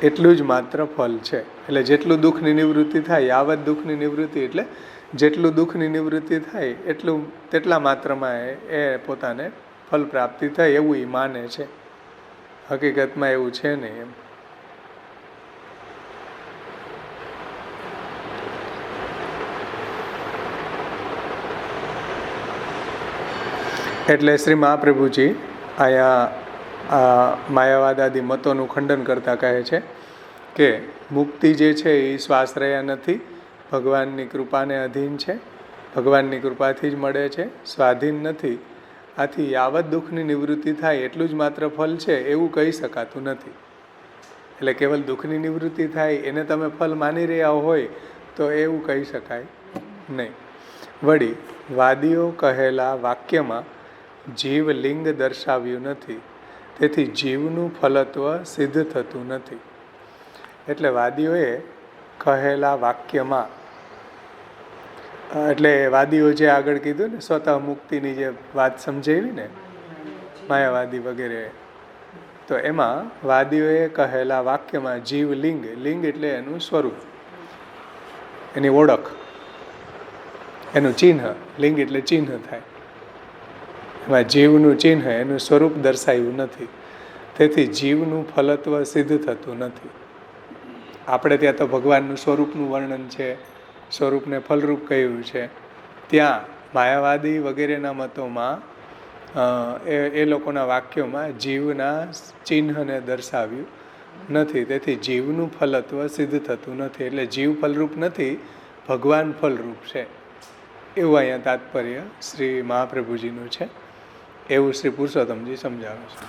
એટલું જ માત્ર ફલ છે. એટલે જેટલું દુઃખની નિવૃત્તિ થાય, યાવત દુઃખની નિવૃત્તિ એટલે જેટલું દુઃખની નિવૃત્તિ થાય તેટલા માત્રમાં એ પોતાને ફલ પ્રાપ્તિ થાય એવું એ માને છે. હકીકતમાં એવું છે નહીં એમ. એટલે શ્રી મહાપ્રભુજી અહીંયા માયાવાદ આદિ મતોનું ખંડન કરતા કહે છે કે મુક્તિ જે છે એ સ્વાશ્રય નથી, ભગવાનની કૃપાને અધીન છે, ભગવાનની કૃપાથી જ મળે છે, સ્વાધીન નથી. આથી યાવત દુઃખની નિવૃત્તિ થાય એટલું જ માત્ર ફલ છે એવું કહી શકાતું નથી. એટલે કેવલ દુઃખની નિવૃત્તિ થાય એને તમે ફલ માની રહ્યા હોય તો એવું કહી શકાય નહીં. વળી વાદીઓ કહેલા વાક્યમાં જીવ લિંગ દર્શાવ્યું નથી, તેથી જીવનું ફલત્વ સિદ્ધ થતું નથી. એટલે વાદીઓએ કહેલા વાક્યમાં, એટલે વાદીઓ જે આગળ કીધું ને સ્વતઃ મુક્તિની જે વાત સમજાવી ને માયાવાદી વગેરે, તો એમાં વાદીઓએ કહેલા વાક્યમાં જીવ લિંગ, લિંગ એટલે એનું સ્વરૂપ, એની ઓળખ, એનું ચિહ્ન. લિંગ એટલે ચિહ્ન થાય. એમાં જીવનું ચિહ્ન, એનું સ્વરૂપ દર્શાવ્યું નથી, તેથી જીવનું ફલત્વ સિદ્ધ થતું નથી. આપણે ત્યાં તો ભગવાનનું સ્વરૂપનું વર્ણન છે, સ્વરૂપને ફલરૂપ કહ્યું છે. ત્યાં માયાવાદી વગેરેના મતોમાં એ લોકોના વાક્યોમાં જીવના ચિહ્નને દર્શાવ્યું નથી, તેથી જીવનું ફલત્વ સિદ્ધ થતું નથી. એટલે જીવ ફલરૂપ નથી, ભગવાન ફલરૂપ છે, એવું અહીંયા તાત્પર્ય શ્રી મહાપ્રભુજીનું છે. એવું શ્રી પુરુષોત્તમજી સમજાવે છે.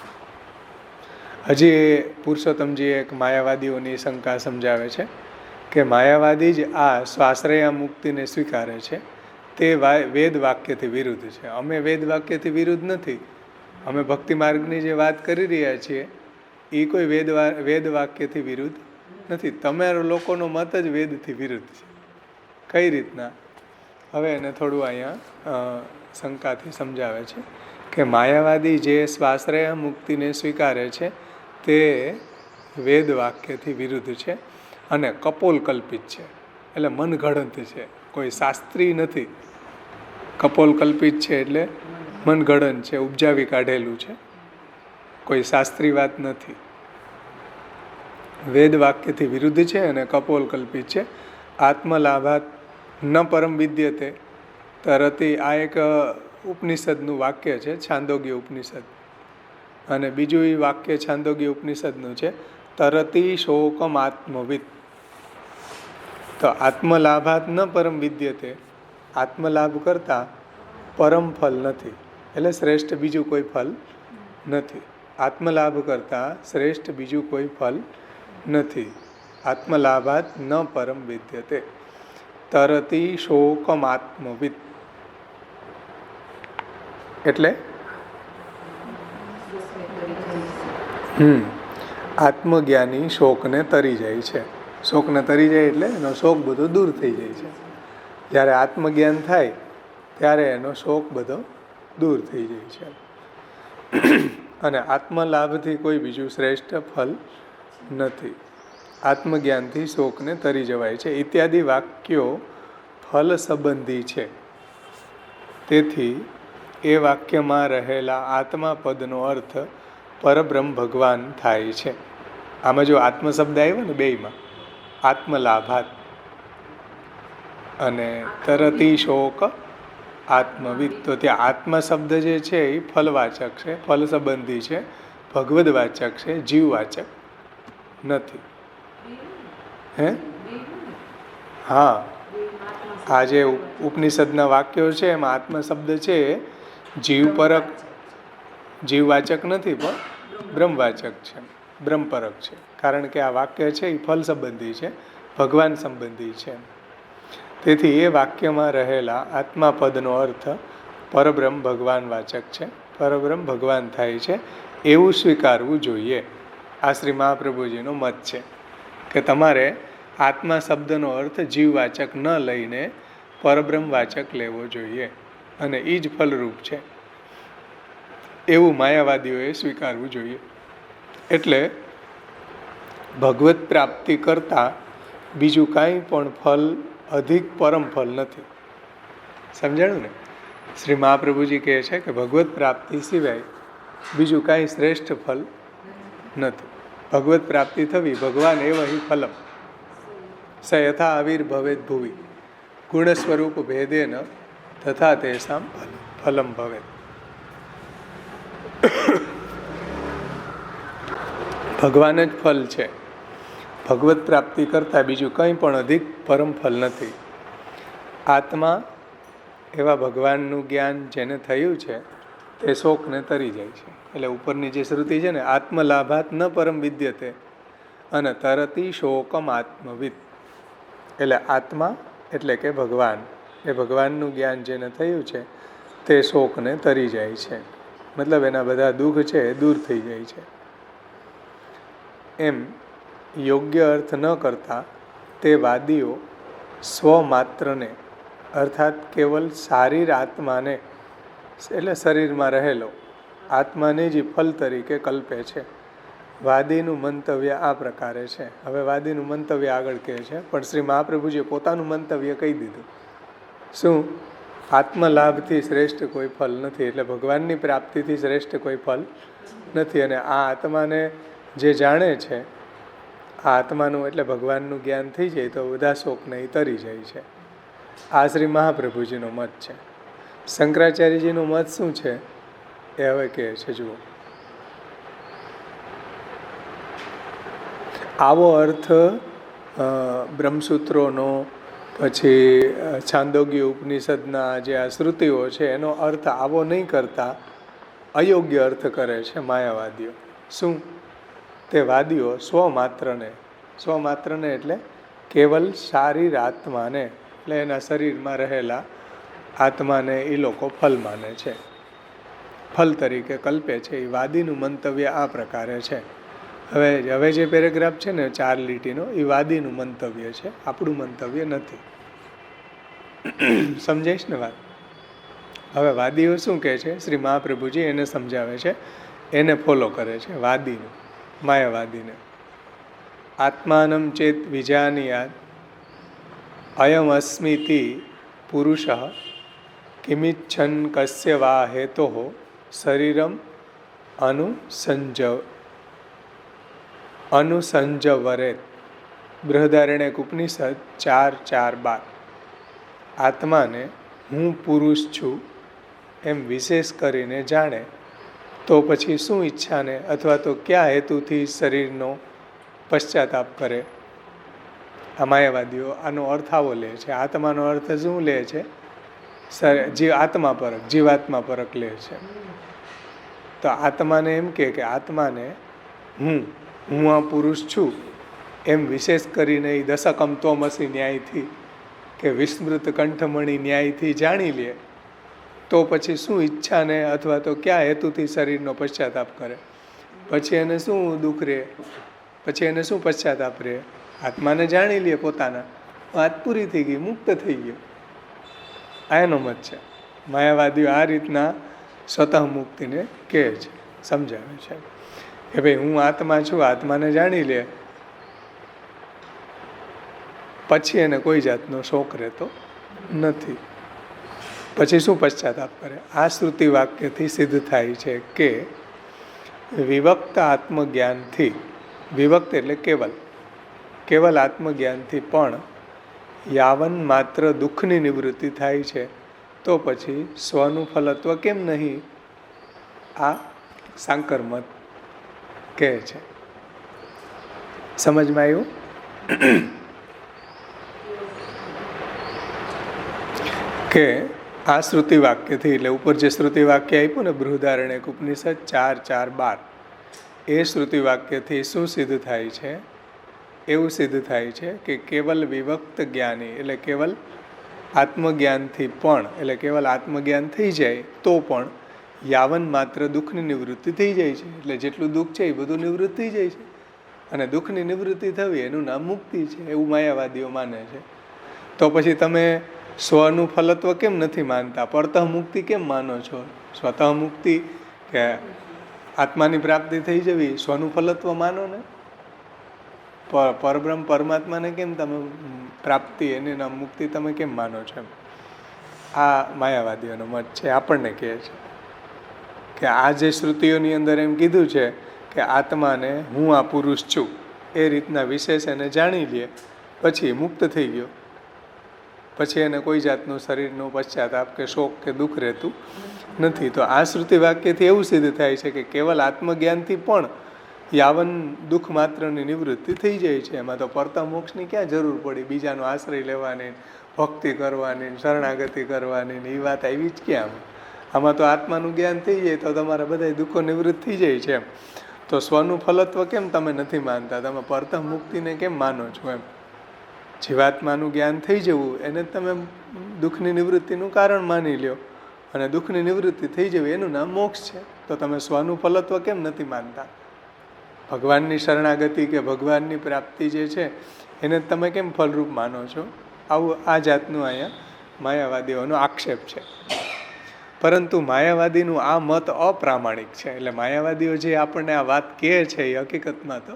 હજી પુરુષોત્તમજી એક માયાવાદીઓની શંકા સમજાવે છે કે માયાવાદી જ આ સ્વાશ્રયા મુક્તિને સ્વીકારે છે, તે વેદ વાક્યથી વિરુદ્ધ છે. અમે વેદ વાક્યથી વિરુદ્ધ નથી. અમે ભક્તિ માર્ગની જે વાત કરી રહ્યા છીએ એ કોઈ વેદ વાક્યથી વિરુદ્ધ નથી. તમારો લોકોનો મત જ વેદથી વિરુદ્ધ છે. કઈ રીતના? હવે એને થોડું અહીંયા શંકાથી સમજાવે છે કે માયાવાદી જે સ્વાશ્રય મુક્તિને સ્વીકારે છે તે વેદ વાક્યથી વિરુદ્ધ છે અને કપોલકલ્પિત છે, એટલે મનગઢંત છે, કોઈ શાસ્ત્રી નથી. કપોલકલ્પિત છે એટલે મનગઢંત છે, ઉપજાવી કાઢેલું છે, કોઈ શાસ્ત્રી વાત નથી. વેદ વાક્યથી વિરુદ્ધ છે અને કપોલકલ્પિત છે. આત્મલાભાત ન પરમ વિદ્યતે તરતી, આ એક ઉપનિષદનું વાક્ય છે, છાંદોગ્ય ઉપનિષદ. અને બીજું એ વાક્ય છાંદોગ્ય ઉપનિષદનું છે, તરતી શોકમ આત્મવિદ. તો આત્મલાભાત ન પરમ વિદ્યતે, આત્મલાભ કરતાં પરમ ફલ નથી, એટલે શ્રેષ્ઠ બીજું કોઈ ફલ નથી. આત્મલાભ કરતાં શ્રેષ્ઠ બીજું કોઈ ફલ નથી. આત્મલાભાત ન પરમ વિદ્યતે તરતી શોકમ આત્મવિદ, એટલે આત્મજ્ઞાની શોકને તરી જાય છે. શોકને તરી જાય એટલે એનો શોક બધો દૂર થઈ જાય છે. જ્યારે આત્મજ્ઞાન થાય ત્યારે એનો શોક બધો દૂર થઈ જાય છે. અને આત્મલાભથી કોઈ બીજું શ્રેષ્ઠ ફલ નથી. આત્મજ્ઞાનથી શોકને તરી જવાય છે. ઇત્યાદિ વાક્યો ફલ સંબંધી છે. તેથી એ વાક્યમાં રહેલા આત્મા પદનો અર્થ પરબ્રહ્મ ભગવાન થાય છે. આમાં જો આત્મ શબ્દ આવ્યો ને બેયમાં, આત્મલાભાત અને તરતી શોક આત્મવિદ, તો ત્યાં આત્મા શબ્દ જે છે એ ફલવાચક છે, ફલ સંબંધી છે, ભગવદવાચક છે, જીવવાચક નથી. હા, આ જે ઉપનિષદના વાક્યો છે એમાં આત્મા શબ્દ છે જીવપરક, જીવવાચક નથી પણ બ્રહ્મવાચક છે, બ્રહ્મપરક છે. કારણ કે આ વાક્ય છે એ ફલ સંબંધી છે, ભગવાન સંબંધી છે. તેથી એ વાક્યમાં રહેલા આત્મા પદનો અર્થ પરબ્રહ્મ ભગવાન વાચક છે, પરબ્રહ્મ ભગવાન થાય છે, એવું સ્વીકારવું જોઈએ. આ શ્રી મહાપ્રભુજીનો મત છે કે તમારે આત્મા શબ્દનો અર્થ જીવવાચક ન લઈને પરબ્રહ્મ વાચક લેવો જોઈએ, અને એ જ ફલરૂપ છે એવું માયાવાદીઓએ સ્વીકારવું જોઈએ. એટલે ભગવત પ્રાપ્તિ કરતાં બીજું કાંઈ પણ ફલ અધિક પરમ ફલ નથી. સમજાણું ને? શ્રી મહાપ્રભુજી કહે છે કે ભગવત પ્રાપ્તિ સિવાય બીજું કાંઈ શ્રેષ્ઠ ફલ નથી. ભગવત પ્રાપ્તિ થવી ભગવાન એવ હિ ફલમ સ યથા આવિર્ભવેદ ભુવિ ગુણ સ્વરૂપ ભેદેન તથા તેષામ ફલમ ભવેત. ભગવાન જ ફલ છે. ભગવત પ્રાપ્તિ કરતાં બીજું કંઈ પણ અધિક પરમ ફલ નથી. આત્મા એવા ભગવાનનું જ્ઞાન જેને થયું છે તે શોકને તરી જાય છે. એટલે ઉપરની જે શ્રુતિ છે ને, આત્મલાભાત ન પરમ વિદ્યતે અને તરતી શોકમ આત્મવિદ, એટલે આત્મા એટલે કે ભગવાન, એ ભગવાનનું જ્ઞાન જેને થયું છે તે શોકને તરી જાય છે. મતલબ એના બધા દુઃખ છે એ દૂર થઈ જાય છે. એમ યોગ્ય અર્થ ન કરતા તે વાદીઓ સ્વમાત્રને અર્થાત કેવલ શારીર આત્માને, એટલે શરીરમાં રહેલો આત્માને જ ફલ તરીકે કલ્પે છે. વાદીનું મંતવ્ય આ પ્રકારે છે. હવે વાદીનું મંતવ્ય આગળ કહે છે, પણ શ્રી મહાપ્રભુજીએ પોતાનું મંતવ્ય કહી દીધું. શું? આત્મલાભથી શ્રેષ્ઠ કોઈ ફલ નથી, એટલે ભગવાનની પ્રાપ્તિથી શ્રેષ્ઠ કોઈ ફલ નથી. અને આ આત્માને જે જાણે છે, આ આત્માનું એટલે ભગવાનનું જ્ઞાન થઈ જાય તો બધા શોકને તરી જાય છે. આ શ્રી મહાપ્રભુજીનો મત છે. શંકરાચાર્યજીનો મત શું છે એ હવે કહે છે, જુઓ. આવો અર્થ બ્રહ્મસૂત્રોનો, પછી છાંદોગ્ય ઉપનિષદના જે આ શ્રુતિઓ છે એનો અર્થ આવો નહીં કરતા અયોગ્ય અર્થ કરે છે માયાવાદીઓ. શું? તે વાદીઓ સ્વમાત્રને એટલે કેવલ શારીર આત્માને, એટલે એના શરીરમાં રહેલા આત્માને એ લોકો ફલ માને છે, ફલ તરીકે કલ્પે છે. એ વાદીનું મંતવ્ય આ પ્રકારે છે. હવે જે પેરેગ્રાફ છે ને 4 લીટીનો, એ વાદીનું મંતવ્ય છે, આપણું મંતવ્ય નથી. સમજાઈશ ને વાત? હવે વાદીઓ શું કહે છે? શ્રી મહાપ્રભુજી એને સમજાવે છે, એને ફોલો કરે છે, વાદીને, માયાવાદીને. આત્માનમ ચેત વિજાનીયાત અયમ અસ્મિતિ પુરુષ કિમિચ્છન કસ્ય વા હેતોઃ શરીરમ અનુસંજવરેત. બૃહદારણ્યક ઉપનિષદ 4:4-12. આત્માને હું પુરુષ છું એમ વિશેષ કરીને જાણે તો પછી શું ઈચ્છાને અથવા તો કયા હેતુથી શરીરનો પશ્ચાતાપ કરે? આ માયાવાદીઓ આનો અર્થ આવો લે છે. આત્માનો અર્થ શું લે છે? આત્મા પરક, જીવાત્મા પરક લે છે. તો આત્માને એમ કે આત્માને હું આ પુરુષ છું એમ વિશેષ કરીને એ દશકમ તોમસી ન્યાયથી કે વિસ્મૃત કંઠમણી ન્યાયથી જાણી લે તો પછી શું ઈચ્છાને અથવા તો કયા હેતુથી શરીરનો પશ્ચાતાપ કરે? પછી એને શું દુઃખ રહે? પછી એને શું પશ્ચાતાપ રહે? આત્માને જાણી લે પોતાના, વાત પૂરી થઈ ગઈ, મુક્ત થઈ ગયો. આ એનો મત છે. માયાવાદીઓ આ રીતના સ્વતઃ મુક્તિને કહે છે, સમજાવે છે કે ભાઈ હું આત્મા છું, આત્માને જાણી લે પછી એને કોઈ જાતનો શોક રહેતો નથી. પછી શું પશ્ચાતાપ કરે? આ શ્રુતિ વાક્યથી સિદ્ધ થાય છે કે વિવક્ત આત્મજ્ઞાનથી, વિવક્ત એટલે કેવલ આત્મજ્ઞાનથી પણ યાવન માત્ર દુઃખની નિવૃત્તિ થાય છે તો પછી સ્વનું ફલત્વ કેમ નહીં? આ સાંકર મત કહે છે. સમજમાં આવ્યું? કે આ શ્રુતિ વાક્યથી, એટલે ઉપર જે શ્રુતિ વાક્ય આપ્યું ને બૃહદારણ્યક ઉપનિષદ 4:4-12, એ શ્રુતિ વાક્યથી શું સિદ્ધ થાય છે? એવું સિદ્ધ થાય છે કે કેવલ વિવક્ત જ્ઞાની એટલે કેવલ આત્મજ્ઞાનથી પણ, એટલે કેવલ આત્મજ્ઞાન થઈ જાય તો પણ યાવન માત્ર દુઃખની નિવૃત્તિ થઈ જાય છે. એટલે જેટલું દુઃખ છે એ બધું નિવૃત્ત થઈ જાય છે. અને દુઃખની નિવૃત્તિ થવી એનું નામ મુક્તિ છે, એવું માયાવાદીઓ માને છે. તો પછી તમે સ્વનું ફલત્વ કેમ નથી માનતા? પરતઃ મુક્તિ કેમ માનો છો? સ્વતઃ મુક્તિ કે આત્માની પ્રાપ્તિ થઈ જવી, સ્વનું ફલત્વ માનો ને. પરબ્રહ્મ પરમાત્માને કેમ તમે પ્રાપ્તિ, એની નામ મુક્તિ તમે કેમ માનો છો? આ માયાવાદીઓનો મત છે. આપણને કહે છે કે આ જે શ્રુતિઓની અંદર એમ કીધું છે કે આત્માને હું આ પુરુષ છું એ રીતના વિશેષ એને જાણી લે પછી મુક્ત થઈ ગયો, પછી એને કોઈ જાતનું શરીરનું પશ્ચાતાપ કે શોક કે દુઃખ રહેતું નથી. તો આ શ્રુતિ વાક્યથી એવું સિદ્ધ થાય છે કે કેવલ આત્મજ્ઞાનથી પણ યાવન દુઃખ માત્રની નિવૃત્તિ થઈ જાય છે. એમાં તો પરતા મોક્ષની ક્યાં જરૂર પડી? બીજાનો આશ્રય લેવાની, ભક્તિ કરવાની, શરણાગતિ કરવાની એ વાત આવી જ ક્યાં? આમાં તો આત્માનું જ્ઞાન થઈ જાય તો તમારા બધા દુઃખો નિવૃત્ત થઈ જાય છે. એમ તો સ્વનું ફલત્વ કેમ તમે નથી માનતા? તમે પરતઃ મુક્તિને કેમ માનો છો? એમ જીવાત્માનું જ્ઞાન થઈ જવું એને તમે દુઃખની નિવૃત્તિનું કારણ માની લ્યો અને દુઃખની નિવૃત્તિ થઈ જવી એનું નામ મોક્ષ છે. તો તમે સ્વનું ફલત્વ કેમ નથી માનતા? ભગવાનની શરણાગતિ કે ભગવાનની પ્રાપ્તિ જે છે એને તમે કેમ ફલરૂપ માનો છો? આવું આ જાતનું અહીંયા માયાવાદીઓનો આક્ષેપ છે. પરંતુ માયાવાદીનું આ મત અપ્રામાણિક છે. એટલે માયાવાદીઓ જે આપણને આ વાત કહે છે એ હકીકતમાં તો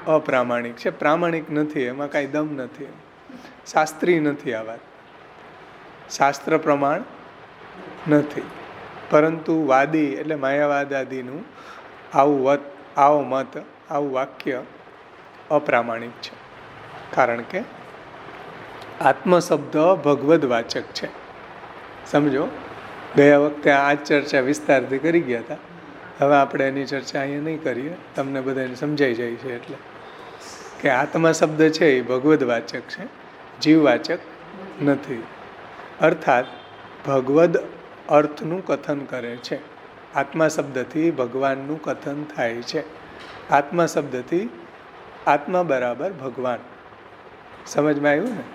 અપ્રામાણિક છે, પ્રામાણિક નથી, એમાં કાંઈ દમ નથી, શાસ્ત્રીય નથી. આ વાત શાસ્ત્ર પ્રમાણ નથી. પરંતુ વાદી એટલે માયાવાદાદીનું આવો મત, આવું વાક્ય અપ્રામાણિક છે. કારણ કે આત્મશબ્દ ભગવદ વાચક છે. સમજો, ગયા વખતે આ ચર્ચા વિસ્તારથી કરી ગયા હતા. હવે આપણે એની ચર્ચા અહીંયા નહીં કરીએ, તમને બધાને સમજાઈ જાય છે. એટલે કે આત્મા શબ્દ છે એ ભગવદ વાચક છે, જીવવાચક નથી. અર્થાત ભગવદ અર્થનું કથન કરે છે. આત્મા શબ્દથી ભગવાનનું કથન થાય છે. આત્મા શબ્દથી આત્મા બરાબર ભગવાન. સમજમાં આવ્યું ને?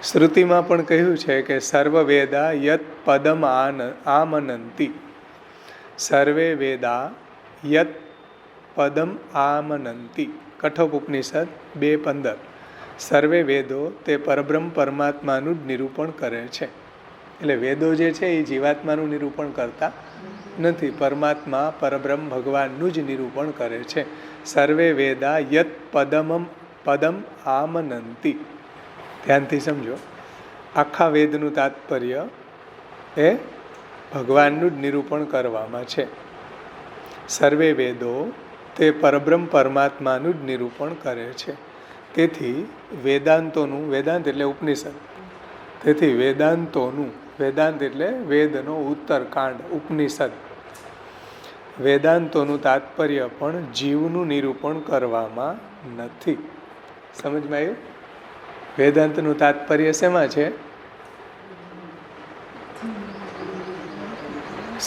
શ્રુતિમાં પણ કહ્યું છે કે સર્વ વેદા યત પદમ આમનંતી, સર્વે વેદા યત પદમ આમનંતી. કઠોપનિષદ 2:15. સર્વે વેદો તે પરબ્રહ્મ પરમાત્માનું જ નિરૂપણ કરે છે. એટલે વેદો જે છે એ જીવાત્માનું નિરૂપણ કરતા નથી, પરમાત્મા પરબ્રહ્મ ભગવાનનું જ નિરૂપણ કરે છે. સર્વે વેદા યત પદમ આમનંતી. ધ્યાનથી સમજો, આખા વેદનું તાત્પર્ય એ ભગવાનનું જ નિરૂપણ કરવામાં છે. સર્વે વેદો તે પરબ્રહ્મ પરમાત્માનું જ નિરૂપણ કરે છે. તેથી વેદાંતોનું, વેદાંત એટલે ઉપનિષદ, તેથી વેદાંતોનું, વેદાંત એટલે વેદનો ઉત્તરકાંડ ઉપનિષદ, વેદાંતોનું તાત્પર્ય પણ જીવનું નિરૂપણ કરવામાં નથી. સમજમાં આવ્યું? વેદાંતનું તાત્પર્ય શેમાં છે?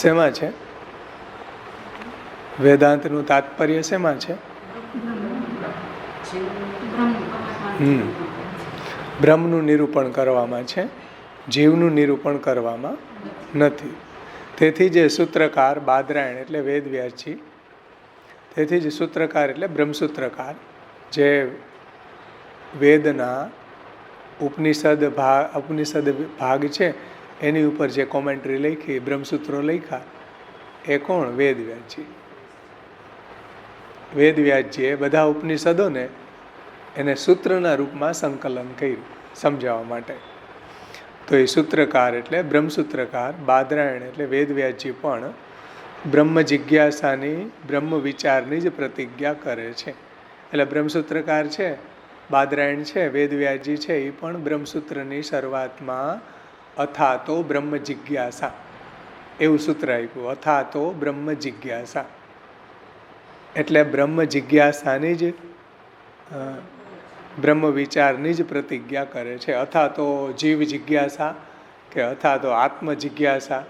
શેમાં છે? વેદાંતનું તાત્પર્ય શેમાં છે? બ્રહ્મનું નિરૂપણ કરવામાં છે, જીવનું નિરૂપણ કરવામાં નથી. તેથી જે સૂત્રકાર બાદરાયણ એટલે વેદવ્યાસજી, તેથી જ સૂત્રકાર એટલે બ્રહ્મસૂત્રકાર, જે વેદના ઉપનિષદ ભાગ છે એની ઉપર જે કોમેન્ટ્રી લખી, બ્રહ્મસૂત્રો લખ્યા, એ કોણ? વેદવ્યાસજી. વેદવ્યાસજીએ બધા ઉપનિષદોને એને સૂત્રના રૂપમાં સંકલન કર્યું સમજાવવા માટે. તો એ સૂત્રકાર એટલે બ્રહ્મસૂત્રકાર બાદરાયણ એટલે વેદવ્યાસજી પણ બ્રહ્મ જિજ્ઞાસાની, બ્રહ્મ વિચારની જ પ્રતિજ્ઞા કરે છે. એટલે બ્રહ્મસૂત્રકાર છે, બાદરાયણ છે, વેદવ્યાસજી છે, એ પણ બ્રહ્મસૂત્રની શરૂઆતમાં અથાતો બ્રહ્મ જિજ્ઞાસા એવું સૂત્ર આપ્યું, અથાતો બ્રહ્મ જિજ્ઞાસા. એટલે બ્રહ્મ જિજ્ઞાસાની જ, બ્રહ્મ વિચારની જ પ્રતિજ્ઞા કરે છે. અથવા તો જીવ જિજ્ઞાસા કે અથવા તો આત્મ જિજ્ઞાસા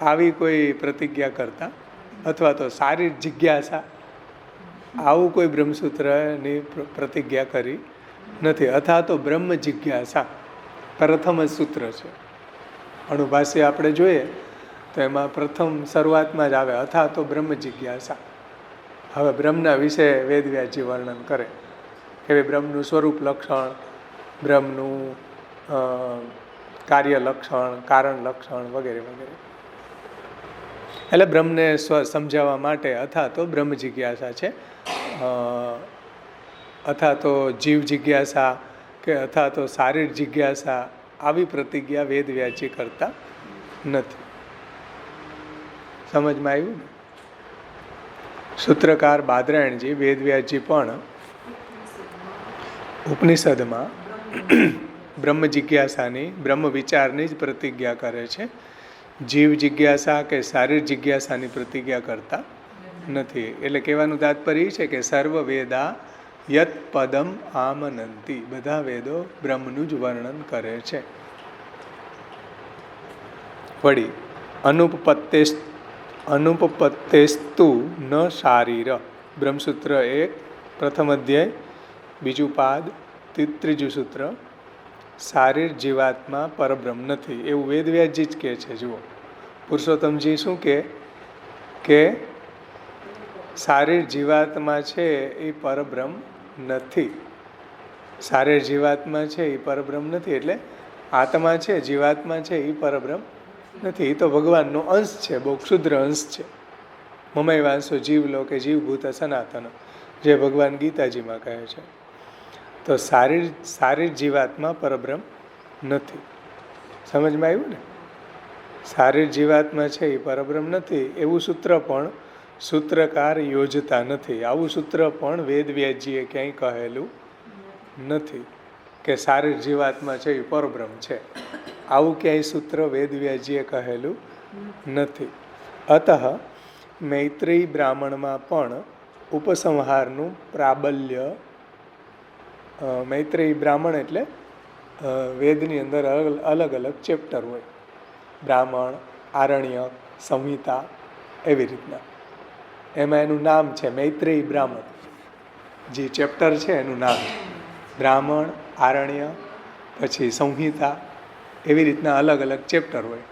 આવી કોઈ પ્રતિજ્ઞા કરતા, અથવા તો શારીર જિજ્ઞાસા, આવું કોઈ બ્રહ્મસૂત્રની પ્રતિજ્ઞા કરી નથી. અથવા તો બ્રહ્મ જિજ્ઞાસા પ્રથમ જ સૂત્ર છે. અનુભાષ્ય આપણે જોઈએ તો એમાં પ્રથમ શરૂઆતમાં જ આવે અથવા તો બ્રહ્મ જિજ્ઞાસા. હવે બ્રહ્મના વિશે વેદવ્યાસજી વર્ણન કરે કે બ્રહ્મનું સ્વરૂપ લક્ષણ, બ્રહ્મનું કાર્ય લક્ષણ, કારણ લક્ષણ વગેરે વગેરે. એટલે બ્રહ્મને સમજાવવા માટે અથવા તો બ્રહ્મ જિજ્ઞાસા છે, અથવા તો જીવ જિજ્ઞાસા કે અથવા તો શારીર જિજ્ઞાસા, આવી પ્રતિજ્ઞા વેદવ્યાસજી કરતા નથી. સમજમાં આવ્યું ને? સૂત્રકાર બાદરાયણજી, વેદવ્યાસજી પણ ઉપનિષદમાં બ્રહ્મ જિજ્ઞાસાની, બ્રહ્મ વિચારની જ પ્રતિજ્ઞા કરે છે. જીવ જિજ્ઞાસા કે શારીર જિજ્ઞાસાની પ્રતિજ્ઞા કરતા નથી. એટલે કહેવાનું તાત્પર્ય છે કે સર્વ વેદા યત પદમ આમનંતી, બધા વેદો બ્રહ્મનું જ વર્ણન કરે છે. વળી અનુપપત્તેસ્તુ ન શારીર, બ્રહ્મસૂત્ર 1 પ્રથમ અધ્યાય બીજું પાદ ત્રીજું સૂત્ર, શારીર જીવાત્મા પરબ્રહ્મ નથી એવું વેદવ્યાસજી જ કહે છે. જુઓ, પુરુષોત્તમજી શું કે શારીર જીવાત્મા છે એ પરબ્રહ્મ નથી. શારીર જીવાત્મા છે એ પરબ્રહ્મ નથી. એટલે આત્મા છે, જીવાત્મા છે એ પરબ્રહ્મ નથી. એ તો ભગવાનનો અંશ છે, બહુ ક્ષુદ્ર અંશ છે. મમય વાંસો જીવલો કે જીવભૂત સનાતન, જે ભગવાન ગીતાજીમાં કહે છે. તો શારીર જીવાત્મા પરબ્રહ્મ નથી. સમજમાં આવ્યું ને? શારીર જીવાત્મા છે એ પરબ્રહ્મ નથી એવું સૂત્ર પણ સૂત્રકાર યોજતા નથી. આવું સૂત્ર પણ વેદવ્યાસજીએ ક્યાંય કહેલું નથી કે શારીર જીવાત્મા છે એ પરબ્રહ્મ છે. આવું ક્યાંય સૂત્ર વેદવ્યાસજીએ કહેલું નથી. અતઃ મૈત્રેયી બ્રાહ્મણમાં પણ ઉપસંહારનું પ્રાબલ્ય, મૈત્રેયી બ્રાહ્મણ એટલે વેદની અંદર અલગ અલગ ચેપ્ટર હોય, બ્રાહ્મણ, આરણ્યક, સંહિતા, એવી રીતના. એમાં એનું નામ છે મૈત્રેયી બ્રાહ્મણ. જે ચેપ્ટર છે એનું નામ છે બ્રાહ્મણ, આરણ્ય, પછી સંહિતા, એવી રીતના અલગ અલગ ચેપ્ટર હોય.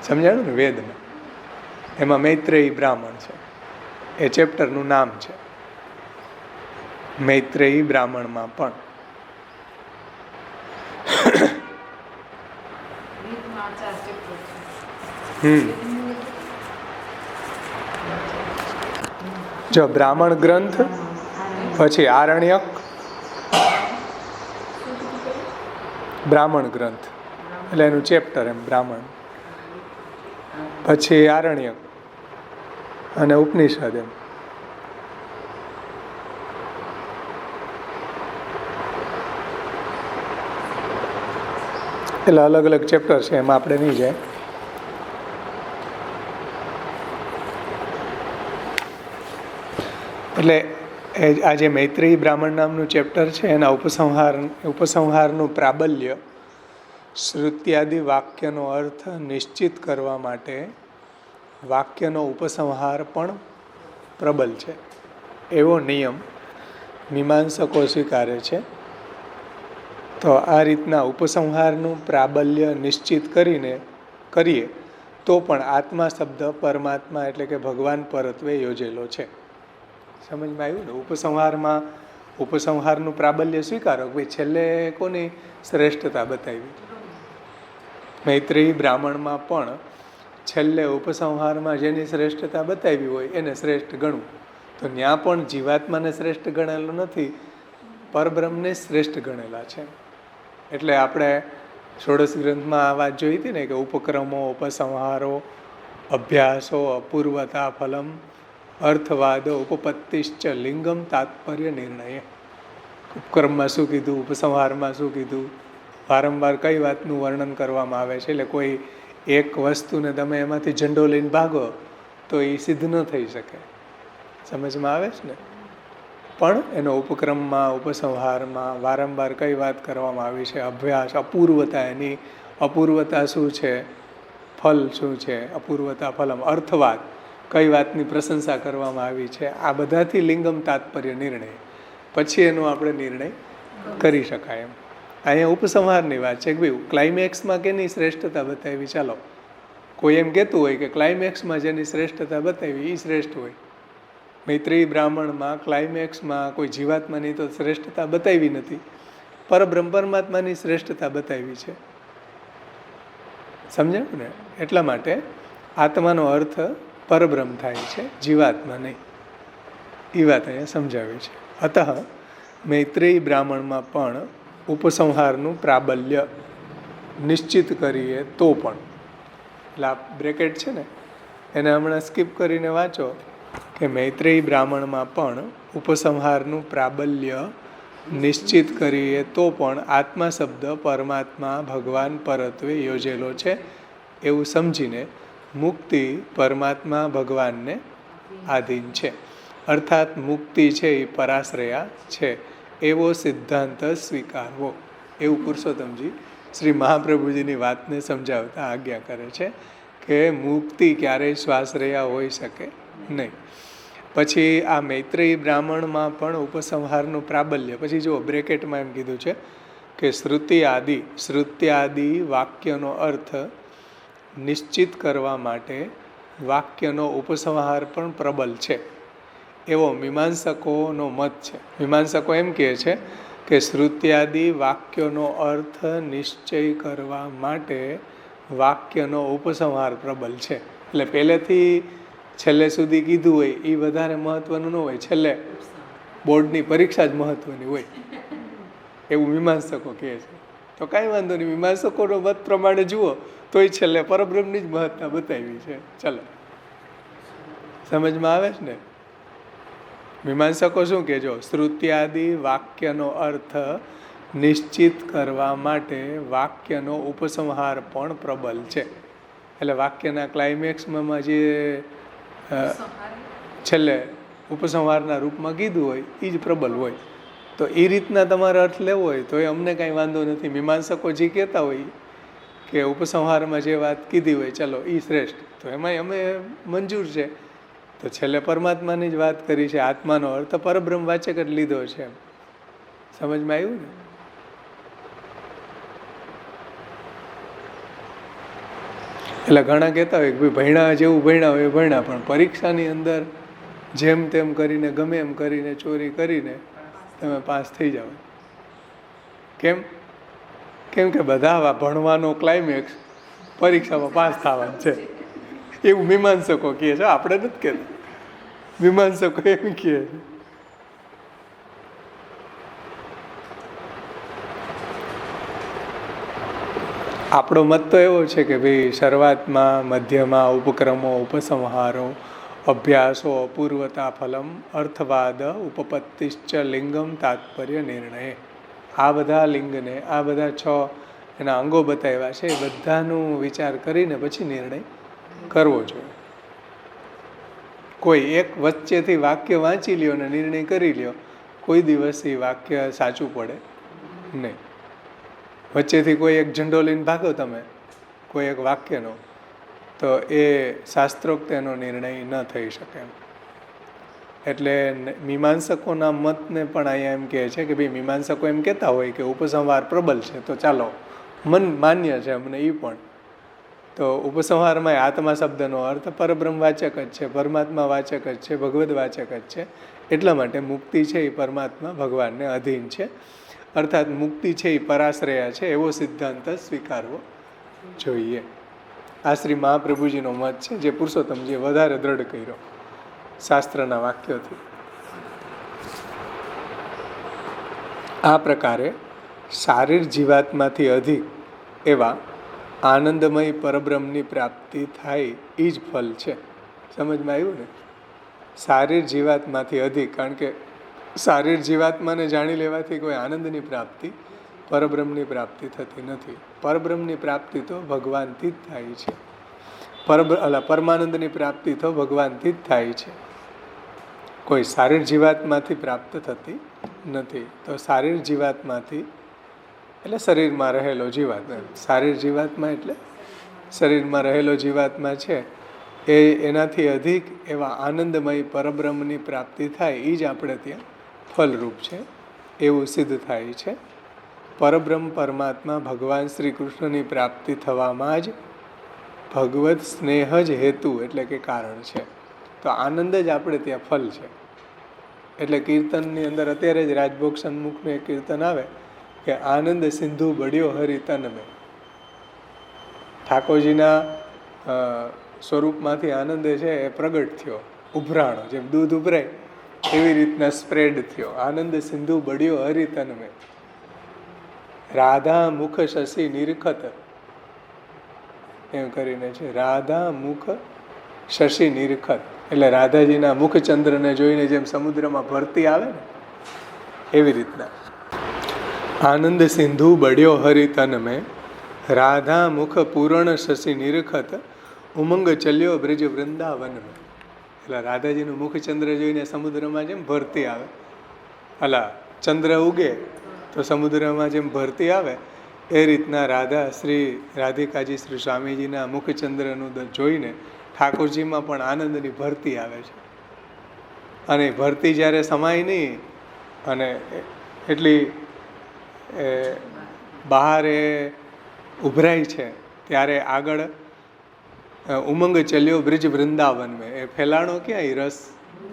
સમજાણું ને? વેદમાં એમાં મૈત્રેયી બ્રાહ્મણ છે, એ ચેપ્ટરનું નામ છે. મૈત્રેયી બ્રાહ્મણમાં પણ જો બ્રાહ્મણ ગ્રંથ, પછી આરણ્યક, બ્રાહ્મણ ગ્રંથ એટલે એનું ચેપ્ટર એમ બ્રાહ્મણ, પછી આરણ્યક અને ઉપનિષદ એમ. એટલે અલગ અલગ ચેપ્ટર છે, એમાં આપણે નહીં જાય. એટલે આ જે મૈત્રેયી બ્રાહ્મણ નામનું ચેપ્ટર છે એના ઉપસંહારનું પ્રાબલ્ય શ્રુત્યાદિ વાક્યનો અર્થ નિશ્ચિત કરવા માટે વાક્યનો ઉપસંહાર પણ પ્રબલ છે એવો નિયમ મીમાંસકો સ્વીકારે છે. તો આ રીતના ઉપસંહારનું પ્રાબલ્ય નિશ્ચિત કરીએ તો પણ આત્મા શબ્દ પરમાત્મા એટલે કે ભગવાન પરત્વે યોજેલો છે. સમજમાં આવ્યું ને? ઉપસંહારનું પ્રાબલ્ય સ્વીકારો. ભાઈ છેલ્લે કોની શ્રેષ્ઠતા બતાવી? મૈત્રેયી બ્રાહ્મણમાં પણ છેલ્લે ઉપસંહારમાં જેની શ્રેષ્ઠતા બતાવી હોય એને શ્રેષ્ઠ ગણવું. તો ત્યાં પણ જીવાત્માને શ્રેષ્ઠ ગણેલો નથી, પરબ્રહ્મને શ્રેષ્ઠ ગણેલા છે. એટલે આપણે ષોડશ ગ્રંથમાં આ વાત જોઈ હતી ને કે ઉપક્રમો, ઉપસંહારો, અભ્યાસો, અપૂર્વતા ફલમ, અર્થવાદો, ઉપપત્તિશ્ચ લિંગમ તાત્પર્ય નિર્ણય. ઉપક્રમમાં શું કીધું, ઉપસંહારમાં શું કીધું, વારંવાર કઈ વાતનું વર્ણન કરવામાં આવે છે. એટલે કોઈ એક વસ્તુને તમે એમાંથી ઝંડો લઈને ભાગો તો એ સિદ્ધ ન થઈ શકે. સમજમાં આવે છે ને? પણ એનો ઉપક્રમમાં, ઉપસંહારમાં વારંવાર કઈ વાત કરવામાં આવી છે, અભ્યાસ, અપૂર્વતા, એની અપૂર્વતા શું છે, ફલ શું છે, અપૂર્વતા ફલમ, અર્થવાદ, કઈ વાતની પ્રશંસા કરવામાં આવી છે, આ બધાથી લિંગમ તાત્પર્ય નિર્ણય, પછી એનો આપણે નિર્ણય કરી શકાય એમ. અહીંયા ઉપસંહારની વાત છે કે ભાઈ ક્લાઇમેક્સમાં કેની શ્રેષ્ઠતા બતાવી. ચાલો કોઈ એમ કહેતું હોય કે ક્લાઇમેક્સમાં જેની શ્રેષ્ઠતા બતાવી એ શ્રેષ્ઠ હોય. મૈત્રેયી બ્રાહ્મણમાં ક્લાઇમેક્સમાં કોઈ જીવાત્માની તો શ્રેષ્ઠતા બતાવી નથી, પરબ્રહ્મ પરમાત્માની શ્રેષ્ઠતા બતાવી છે. સમજાયું ને? એટલા માટે આત્માનો અર્થ પરબ્રહ્મ થાય છે, જીવાત્મા નહીં. એ વાત અહીંયા સમજાવી છે. અતઃ મૈત્રેયી બ્રાહ્મણમાં પણ ઉપસંહારનું પ્રાબલ્ય નિશ્ચિત કરીએ તો પણ, એટલે આ બ્રેકેટ છે ને એને હમણાં સ્કીપ કરીને વાંચો કે મૈત્રેયી બ્રાહ્મણમાં પણ ઉપસંહારનું પ્રાબલ્ય નિશ્ચિત કરીએ તો પણ આત્મા શબ્દ પરમાત્મા ભગવાન પરત્વે યોજેલો છે એવું સમજીને મુક્તિ પરમાત્મા ભગવાનને આધીન છે, અર્થાત મુક્તિ છે એ પરાશ્રયા છે એવો સિદ્ધાંત સ્વીકારવો. એવું પુરુષોત્તમજી શ્રી મહાપ્રભુજીની વાતને સમજાવતા આજ્ઞા કરે છે કે મુક્તિ ક્યારેય સ્વાશ્રયા હોઈ શકે નહીં. પછી આ મૈત્રેયી બ્રાહ્મણમાં પણ ઉપસંહારનું પ્રાબલ્ય, પછી જુઓ બ્રેકેટમાં એમ કીધું છે કે શ્રુત્યાદિ વાક્યનો અર્થ નિશ્ચિત કરવા માટે વાક્યનો ઉપસંહાર પણ પ્રબલ છે એવો મીમાંસકોનો મત છે. મીમાંસકો એમ કહે છે કે શ્રુત્યાદિ વાક્યનો અર્થ નિશ્ચય કરવા માટે વાક્યનો ઉપસંહાર પ્રબલ છે. એટલે પહેલેથી છેલ્લે સુધી કીધું હોય એ વધારે મહત્વનું ન હોય, છેલ્લે બોર્ડની પરીક્ષા જ મહત્વની હોય એવું મીમાંસકો કહે છે. તો કાંઈ વાંધો નહીં, મીમાંસકોનો મત પ્રમાણે જુઓ તોય છેલ્લે પરબ્રહ્મની જ મહત્તા બતાવી છે. ચાલો સમજમાં આવે છે ને? મીમાંસકો શું કહેજો? શ્રુત્યાદિ વાક્યનો અર્થ નિશ્ચિત કરવા માટે વાક્યનો ઉપસંહાર પણ પ્રબલ છે. એટલે વાક્યના ક્લાઇમેક્સમાં જે છેલ્લે ઉપસંહારના રૂપમાં કીધું હોય એ જ પ્રબલ હોય. તો એ રીતના તમારે અર્થ લેવો હોય તો એ અમને કાંઈ વાંધો નથી. મીમાંસકો જે કહેતા હોય કે ઉપસંહારમાં જે વાત કીધી હોય ચાલો એ શ્રેષ્ઠ, તો એમાંય અમે મંજૂર છે. તો છેલ્લે પરમાત્માની જ વાત કરી છે, આત્માનો અર્થ પરબ્રહ્મ વાચક જ લીધો છે. સમજમાં આવ્યું ને? એટલે ઘણા કહેતા હોય કે ભાઈ ભણ્યા જેવું ભણ્યા હોય ભણ્યા, પણ પરીક્ષાની અંદર જેમ તેમ કરીને ગમે એમ કરીને ચોરી કરીને તમે પાસ થઈ જાઓ. કેમ? કેમ કે બધા ભણવાનો ક્લાઇમેક્સ પરીક્ષામાં પાસ થવાનું છે, એવું મીમાંસકો કહે છે. આપણે નથી કહેતા, મીમાંસકો એમ કહે છે. આપણો મત તો એવો છે કે ભાઈ શરૂઆતમાં, મધ્યમાં, ઉપક્રમો, ઉપસંહારો, અભ્યાસો, અપૂર્વતા ફલમ, અર્થવાદ, ઉપપત્તિશ્ચ લિંગમ તાત્પર્ય નિર્ણય. આ બધા લિંગને, આ બધા 6 એના અંગો બતાવ્યા છે, એ બધાનું વિચાર કરીને પછી નિર્ણય કરવો જોઈએ. કોઈ એક વચ્ચેથી વાક્ય વાંચી લ્યો ને નિર્ણય કરી લ્યો, કોઈ દિવસ એ વાક્ય સાચું પડે નહીં. વચ્ચેથી કોઈ એક ઝંડો લઈને ભાગો તમે કોઈ એક વાક્યનો, તો એ શાસ્ત્રોક્ત એનો નિર્ણય ન થઈ શકે. એટલે મીમાંસકોના મતને પણ અહીંયા એમ કહે છે કે ભાઈ મીમાંસકો એમ કહેતા હોય કે ઉપસંહાર પ્રબલ છે, તો ચાલો માન્ય છે અમને એ પણ. તો ઉપસંહારમાં આત્મા શબ્દનો અર્થ પરબ્રહ્મ વાચક જ છે, પરમાત્મા વાચક જ છે, ભગવદ વાચક જ છે. એટલા માટે મુક્તિ છે એ પરમાત્મા ભગવાનને અધીન છે, અર્થાત મુક્તિ છે એ પરાશ્રયા છે, એવો સિદ્ધાંત સ્વીકારવો જોઈએ. આ શ્રી મહાપ્રભુજીનો મત છે, જે પુરુષોત્તમજીએ વધારે દ્રઢ કર્યો શાસ્ત્રના વાક્યોથી. આ પ્રકારે શારીર જીવાત્માથી અધિક એવા આનંદમય પરબ્રહ્મની પ્રાપ્તિ થાય એ જ ફલ છે. સમજમાં આવ્યું ને? શારીર જીવાત્માથી અધિક, કારણ કે શારીર જીવાત્માને જાણી લેવાથી કોઈ આનંદની પ્રાપ્તિ, પરબ્રહ્મની પ્રાપ્તિ થતી નથી. પરબ્રહ્મની પ્રાપ્તિ તો ભગવાનથી જ થાય છે. પરમાનંદની પ્રાપ્તિ તો ભગવાનથી જ થાય છે, કોઈ શારીર જીવાત્માથી પ્રાપ્ત થતી નથી. તો શારીર જીવાત્માથી એટલે શરીરમાં રહેલો જીવાત્મા, શારીર જીવાત્મા એટલે શરીરમાં રહેલો જીવાત્મા છે, એનાથી અધિક એવા આનંદમય પરબ્રહ્મની પ્રાપ્તિ થાય એ જ આપણે ત્યાં ફલરૂપ છે, એવું સિદ્ધ થાય છે. પરબ્રહ્મ પરમાત્મા ભગવાન શ્રી કૃષ્ણની પ્રાપ્તિ થવામાં જ ભગવત સ્નેહ જ હેતુ એટલે કે કારણ છે. તો આનંદ જ આપણે ત્યાં ફલ છે. એટલે કીર્તનની અંદર અત્યારે જ રાજભોગ સન્મુખનું એક કીર્તન આવે કે આનંદ સિંધુ બળ્યો હરિ તન મેં. ઠાકોરજીના સ્વરૂપમાંથી આનંદ છે એ પ્રગટ થયો, ઉભરાણો, જેમ દૂધ ઉભરાય એવી રીતના સ્પ્રેડ થયો. આનંદ સિંધુ બળ્યો હરિ તન મેં, રાધા મુખ શશી નિરખત, એમ કરીને છે. રાધા મુખ શશી નિરખત એટલે રાધાજીના મુખચંદ્રને જોઈને જેમ સમુદ્રમાં ભરતી આવે ને, એવી રીતના આનંદ સિંધુ બળ્યો હરિ તન મેં, રાધા મુખ પૂરણ શશી નિરખત, ઉમંગ ચલ્યો બ્રિજ વૃંદાવન મેં. એટલે રાધાજીનું મુખચંદ્ર જોઈને સમુદ્રમાં જેમ ભરતી આવે, અલા ચંદ્ર ઉગે તો સમુદ્રમાં જેમ ભરતી આવે, એ રીતના રાધિકાજી શ્રી સ્વામીજીના મુખચંદ્રનું જોઈને ઠાકોરજીમાં પણ આનંદની ભરતી આવે છે. અને ભરતી જ્યારે સમાય નહીં અને એટલી બહાર એ ઉભરાય છે, ત્યારે આગળ ઉમંગ ચલ્યો બ્રિજ વૃંદાવન મેં, એ ફેલાણો ક્યાં? એ રસ,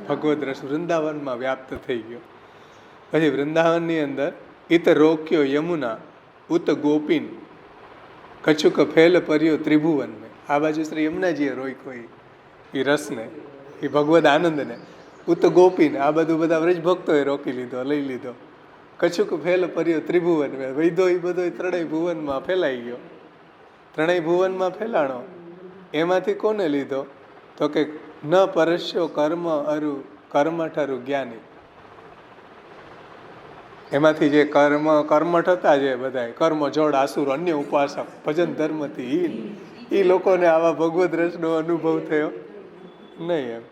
ભગવદ રસ વૃંદાવનમાં વ્યાપ્ત થઈ ગયો. પછી વૃંદાવનની અંદર ઇત રોક્યો યમુના ઉત ગોપીન, કછુક ફેલ પર્યો ત્રિભુવન મેં. આ બાજુ શ્રી યમુનાજીએ રોક્યો એ રસને, એ ભગવદ આનંદને. ઉત ગોપીન, આ બધું બધા વ્રજભક્તોએ રોકી લીધો, લઈ લીધો. કછુક ફેલ પર્યો ત્રિભુવન મેં, વૈધો એ બધો ત્રણેય ભુવનમાં ફેલાઈ ગયો. ત્રણેય ભુવનમાં ફેલાણો, એમાંથી કોને લીધો? તો કે ન પરસ્યો કર્મ અરુ કર્મઠ જ્ઞાની. એમાંથી જે કર્મઠ હતા, જે બધા કર્મ જોડ આસુર અન્ય ઉપાસક ભજન ધર્મથી હીન, એ લોકોને આવા ભગવદ રસનો અનુભવ થયો નહીં. એમ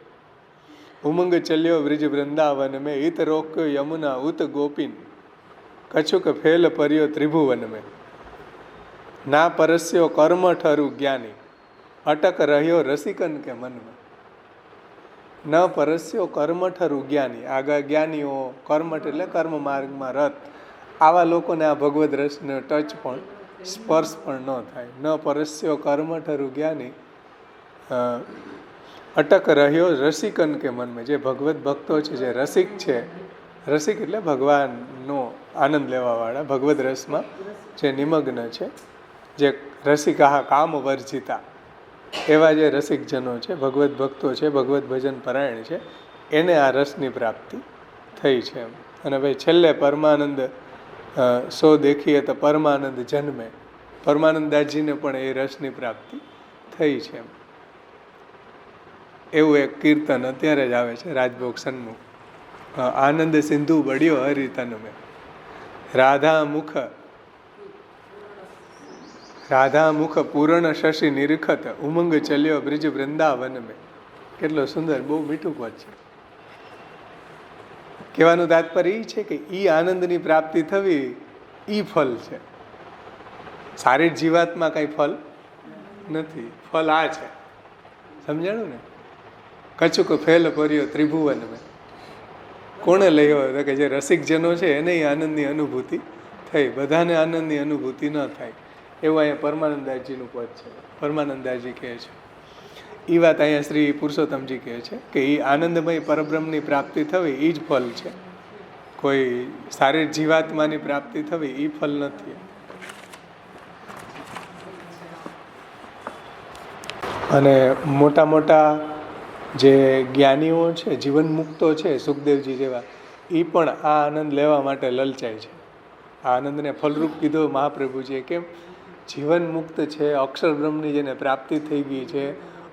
ઉમંગ ચલ્યો બ્રિજ વૃંદાવન મેં, હિત રોક્યો યમુના ઉત ગોપીન, કછુક ફેલ પર્યો ત્રિભુવન મેં, ના પરસ્યો કર્મઠ અરુ જ્ઞાની, અટક રહ્યો રસિકન કે મનમાં. ન પરસ્યો કર્મઠ અરુ જ્ઞાની, આગા જ્ઞાનીઓ કર્મઠ એટલે કર્મ માર્ગમાં રત, આવા લોકોને આ ભગવદ રસનો ટચ પણ સ્પર્શ પણ ન થાય. ન પરસ્યો કર્મઠ અરુ જ્ઞાની, અટક રહ્યો રસિકન કે મનમાં. જે ભગવદ ભક્તો છે, જે રસિક છે, રસિક એટલે ભગવાનનો આનંદ લેવાવાળા, ભગવદ રસમાં જે નિમગ્ન છે, જે રસિકા કામ વર્જિતા, એવા જે રસિકજનો છે, ભગવદ્ ભક્તો છે, ભગવદ્ ભજન પરાયણ છે, એને આ રસની પ્રાપ્તિ થઈ છે. અને ભાઈ છેલ્લે પરમાનંદ સો દેખીએ તો પરમાનંદ જન્મે, પરમાનંદદાસજીને પણ એ રસની પ્રાપ્તિ થઈ છે. એવું એક કીર્તન અત્યારે જ આવે છે રાજભોગ સન્મુખ. આનંદ સિંધુ બળ્યો હરિતન મેં, રાધા મુખ પૂર્ણ શશી નિરખત, ઉમંગ ચલ્યો બ્રિજ વૃંદાવન મેં. કેટલો સુંદર, બહુ મીઠું પદ છે. કહેવાનું તાત્પર્ય એ છે કે ઈ આનંદની પ્રાપ્તિ થવી ઈ ફલ છે. શારીરિક જીવાતમાં કઈ ફલ નથી, ફલ આ છે. સમજાણું ને? કચુક ફેલ પર્યો ત્રિભુવન મેં. કોણે લયો તો કે જે રસિકજનો છે એને આનંદની અનુભૂતિ થઈ, બધાને આનંદની અનુભૂતિ ન થાય. એવું અહીંયા પરમાનંદદાસજીનું પદ છે. પરમાનંદદાસજી કહે છે એ વાત અહીંયા શ્રી પુરુષોત્તમજી કહે છે કે એ આનંદમય પરબ્રહ્મની પ્રાપ્તિ થવી એ જ ફલ છે. કોઈ શારીરિક જીવાત્માની પ્રાપ્તિ થવી એ ફલ નથી. અને મોટા મોટા જે જ્ઞાનીઓ છે, જીવન મુક્તો છે, સુખદેવજી જેવા, એ પણ આ આનંદ લેવા માટે લલચાય છે. આ આનંદને ફલરૂપ કીધો મહાપ્રભુજીએ. કેમ? જીવન મુક્ત છે, અક્ષર બ્રહ્મની જેને પ્રાપ્તિ થઈ ગઈ છે,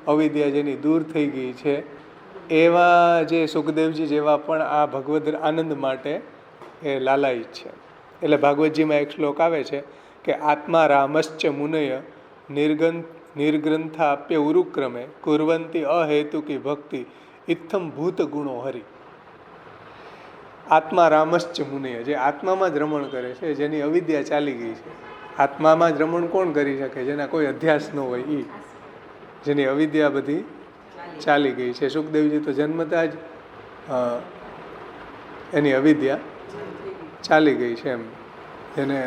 અવિદ્યા જેની દૂર થઈ ગઈ છે, એવા જે સુખદેવજી જેવા પણ આ ભગવદ આનંદ માટે એ લાલાયિત છે. એટલે ભાગવતજીમાં એક શ્લોક આવે છે કે આત્મા રામશ્ચ મુનય નિર્ગ્રંથાપ્ય ઉરુક્રમે કુર્વંતી અહેતુકી ભક્તિ ઇત્થમ ભૂત ગુણો હરિ. આત્મા રામશ્ચ મુનય, જે આત્મામાં જ રમણ કરે છે, જેની અવિદ્યા ચાલી ગઈ છે. આત્મામાં જ રમણ કોણ કરી શકે? જેના કોઈ અધ્યાસ ન હોય, એ જેની અવિદ્યા બધી ચાલી ગઈ છે. સુખદેવજી તો જન્મતા જ એની અવિદ્યા ચાલી ગઈ છે. એમ એને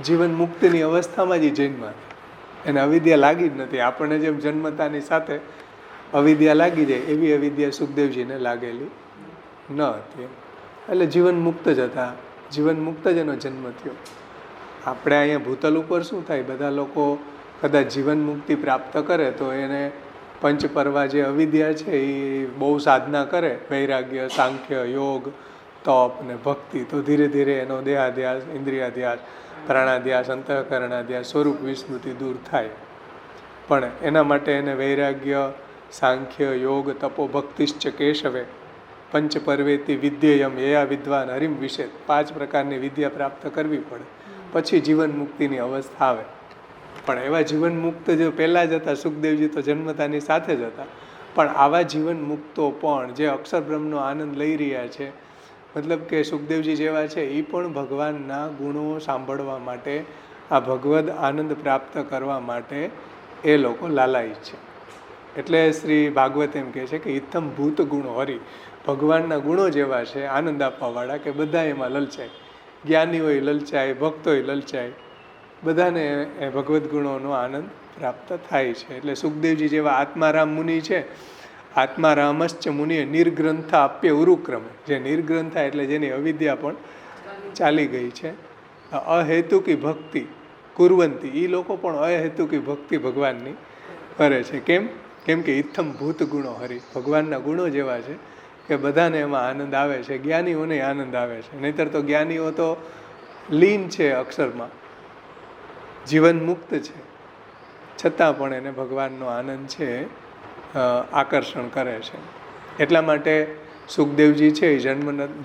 જીવન મુક્તિની અવસ્થામાં જ જન્મા, એને અવિદ્યા લાગી જ નથી. આપણને જેમ જન્મતાની સાથે અવિદ્યા લાગી જાય એવી અવિદ્યા સુખદેવજીને લાગેલી ન હતી. એટલે જીવન મુક્ત જ હતા. જીવન મુક્ત જ એનો જન્મ થયો. આપણે અહીંયા ભૂતલ ઉપર શું થાય? બધા લોકો કદાચ જીવન મુક્તિ પ્રાપ્ત કરે તો એને પંચ પરવા જે અવિદ્યા છે એ બહુ સાધના કરે, વૈરાગ્ય, સાંખ્ય, યોગ, તપ ને ભક્તિ, તો ધીરે ધીરે એનો દેહાધ્યાસ, ઇન્દ્રિયાધ્યાસ, પ્રાણાધ્યાસ, અંતઃકરણાધ્યાસ, સ્વરૂપ વિસ્મૃતિ દૂર થાય. પણ એના માટે એને વૈરાગ્ય, સાંખ્ય, યોગ, તપો, ભક્તિશ્ચ કેશવે પંચ પર્વેતી વિદ્યેયમ એયા વિદ્વાન હરિમ વિષેદ, 5 પ્રકારની વિદ્યા પ્રાપ્ત કરવી પડે, પછી જીવન મુક્તિની અવસ્થા આવે. પણ એવા જીવન મુક્ત જો પહેલાં જ હતા, સુખદેવજી તો જન્મતાની સાથે જ હતા, પણ આવા જીવન મુક્તો પણ જે અક્ષર બ્રહ્મનો આનંદ લઈ રહ્યા છે, મતલબ કે સુખદેવજી જેવા છે, એ પણ ભગવાનના ગુણો સાંભળવા માટે, આ ભગવદ આનંદ પ્રાપ્ત કરવા માટે એ લોકો લાલાયિત છે. એટલે શ્રી ભાગવત એમ કહે છે કે ઇત્થમ ભૂત ગુણો હરિ, ભગવાનના ગુણો જેવા છે આનંદ આપવાવાળા કે બધા એમાં લલચાય. જ્ઞાનીઓય લલચાય, ભક્તોય લલચાય, બધાને એ ભગવદ્ ગુણોનો આનંદ પ્રાપ્ત થાય છે. એટલે સુખદેવજી જેવા આત્મારામ મુનિ છે, આત્મારામશ્ચ મુનિ નિર્ગ્રંથા આપ્ય ઉરુક્રમે, જે નિર્ગ્રંથા એટલે જેની અવિદ્યા પણ ચાલી ગઈ છે, અહેતુકી ભક્તિ કુર્વંતી, એ લોકો પણ અહેતુકી ભક્તિ ભગવાનની કરે છે. કેમ કે ઇત્થમ ભૂત ગુણો હરિ, ભગવાનના ગુણો જેવા છે કે બધાને એમાં આનંદ આવે છે, જ્ઞાનીઓને આનંદ આવે છે. નહીંતર તો જ્ઞાનીઓ તો લીન છે અક્ષરમાં, જીવન મુક્ત છે, છતાં પણ એને ભગવાનનો આનંદ છે આકર્ષણ કરે છે. એટલા માટે સુખદેવજી છે એ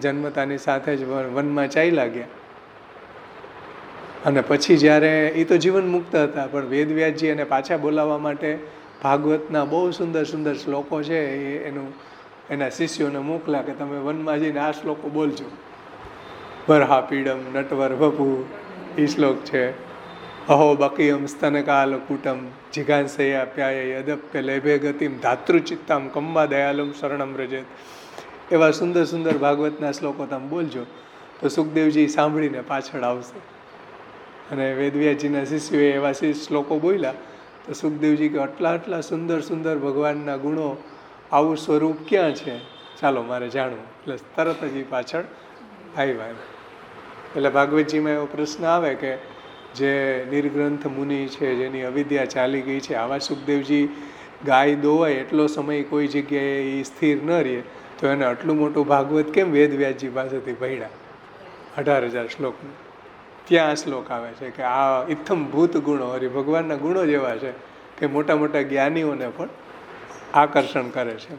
જન્મતાની સાથે જ વનમાં ચાલ્યા ગયા. અને પછી જ્યારે એ તો જીવન મુક્ત હતા, પણ વેદવ્યાસજી એને પાછા બોલાવવા માટે ભાગવતના બહુ સુંદર સુંદર શ્લોકો છે એના શિષ્યોને મોકલ્યા કે તમે વનમાં જઈને આ શ્લોકો બોલજો. વરહા પીડમ નટવર વપુ એ શ્લોક છે. અહો બકીયમ સ્તનકાલ કૂટમ જિઘાંસયા પ્યાય અદપ્ય લેભે ગતિમ ધાતૃચિત્તામ કંબા દયાલમ શરણમ રજેત. એવા સુંદર સુંદર ભાગવતના શ્લોકો તમે બોલજો તો સુખદેવજી સાંભળીને પાછળ આવશે. અને વેદવ્યાસજીના શિષ્યોએ એવા શ્લોકો બોલ્યા તો સુખદેવજી કે આટલા સુંદર સુંદર ભગવાનના ગુણો, આવું સ્વરૂપ ક્યાં છે, ચાલો મારે જાણવું. એટલે તરત જ પાછળ આવ્યા. એટલે ભાગવતજીમાં એવો પ્રશ્ન આવે કે જે નિર્ગ્રંથ મુનિ છે, જેની અવિદ્યા ચાલી ગઈ છે, આવા સુખદેવજી ગાય દોવાય એટલો સમય કોઈ જગ્યાએ એ સ્થિર ન રહે તો એને આટલું મોટું ભાગવત કેમ વેદવ્યાસજી પાસેથી ભણ્યા 18,000 શ્લોકનું? ત્યાં આ શ્લોક આવે છે કે આ ઇત્થમ ભૂત ગુણો, હરિ ભગવાનના ગુણો જ એવા છે કે મોટા મોટા જ્ઞાનીઓને પણ આકર્ષણ કરે છે.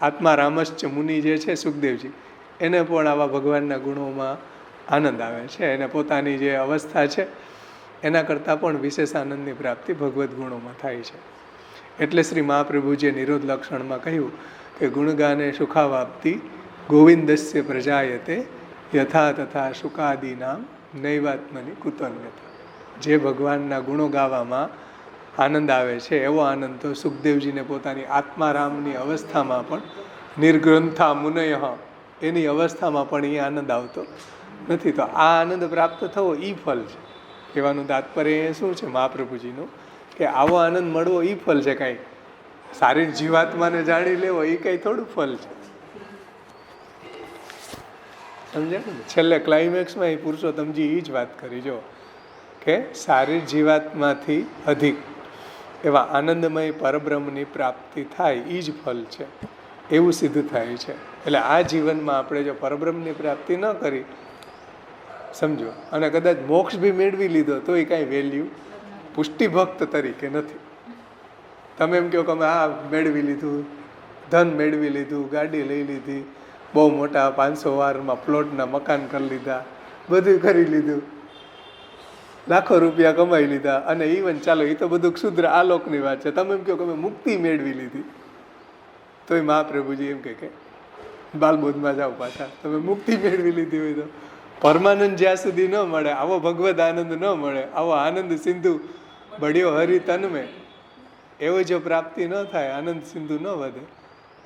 આત્મા રામશ્ચ મુનિ જે છે સુખદેવજી, એને પણ આવા ભગવાનના ગુણોમાં આનંદ આવે છે. એને પોતાની જે અવસ્થા છે એના કરતાં પણ વિશેષ આનંદની પ્રાપ્તિ ભગવદ્ ગુણોમાં થાય છે. એટલે શ્રી મહાપ્રભુજીએ નિરોધ લક્ષણમાં કહ્યું કે ગુણગાને સુખાવાપ્તિ ગોવિંદસ્ય પ્રજાયતે યથા તથા સુખાદીનામ નૈવાત્મની કુતન્યતા. જે ભગવાનના ગુણો ગાવામાં આનંદ આવે છે એવો આનંદ તો સુખદેવજીને પોતાની આત્મારામની અવસ્થામાં પણ નિર્ગ્રંથા મુનય એની અવસ્થામાં પણ એ આનંદ આવતો નથી. તો આ આનંદ પ્રાપ્ત થવો એ ફલ છે. કહેવાનું તાત્પર્ય શું છે મહાપ્રભુજીનું કે આવો આનંદ મળવો એ ફલ છે. કાંઈ શારીરિક જીવાત્માને જાણી લેવો એ કંઈ થોડું ફલ છે. સમજાય ને? છેલ્લે ક્લાઇમેક્સમાં એ પુરુષોત્તમજી એ જ વાત કરી જો કે શારીરિક જીવાત્માથી અધિક એવા આનંદમય પરબ્રહ્મની પ્રાપ્તિ થાય એ જ ફલ છે, એવું સિદ્ધ થાય છે. એટલે આ જીવનમાં આપણે જો પરબ્રહ્મની પ્રાપ્તિ ન કરી સમજો અને કદાચ મોક્ષ બી મેળવી લીધો તો એ કાંઈ વેલ્યુ પુષ્ટિ ભક્ત તરીકે નથી. તમે એમ કહો કે અમે આ મેળવી લીધું, ધન મેળવી લીધું, ગાડી લઈ લીધી, બહુ મોટા 500 વારમાં પ્લોટના મકાન કરી લીધા, બધું કરી લીધું, લાખો રૂપિયા કમાઈ લીધા અને ઇવન ચાલો એ તો બધું ક્ષુદ્ર આલોકની વાત છે. તમે એમ કહો કે અમે મુક્તિ મેળવી લીધી તો એ મહાપ્રભુજી એમ કે બાલબોધમાં જાઓ પાછા. તમે મુક્તિ મેળવી લીધી હોય તો પરમાનંદ જ્યાં સુધી ન મળે, આવો ભગવદ આનંદ ન મળે, આવો આનંદ સિંધુ બળ્યો હરિ તનમે, એવો જો પ્રાપ્તિ ન થાય, આનંદ સિંધુ ન વધે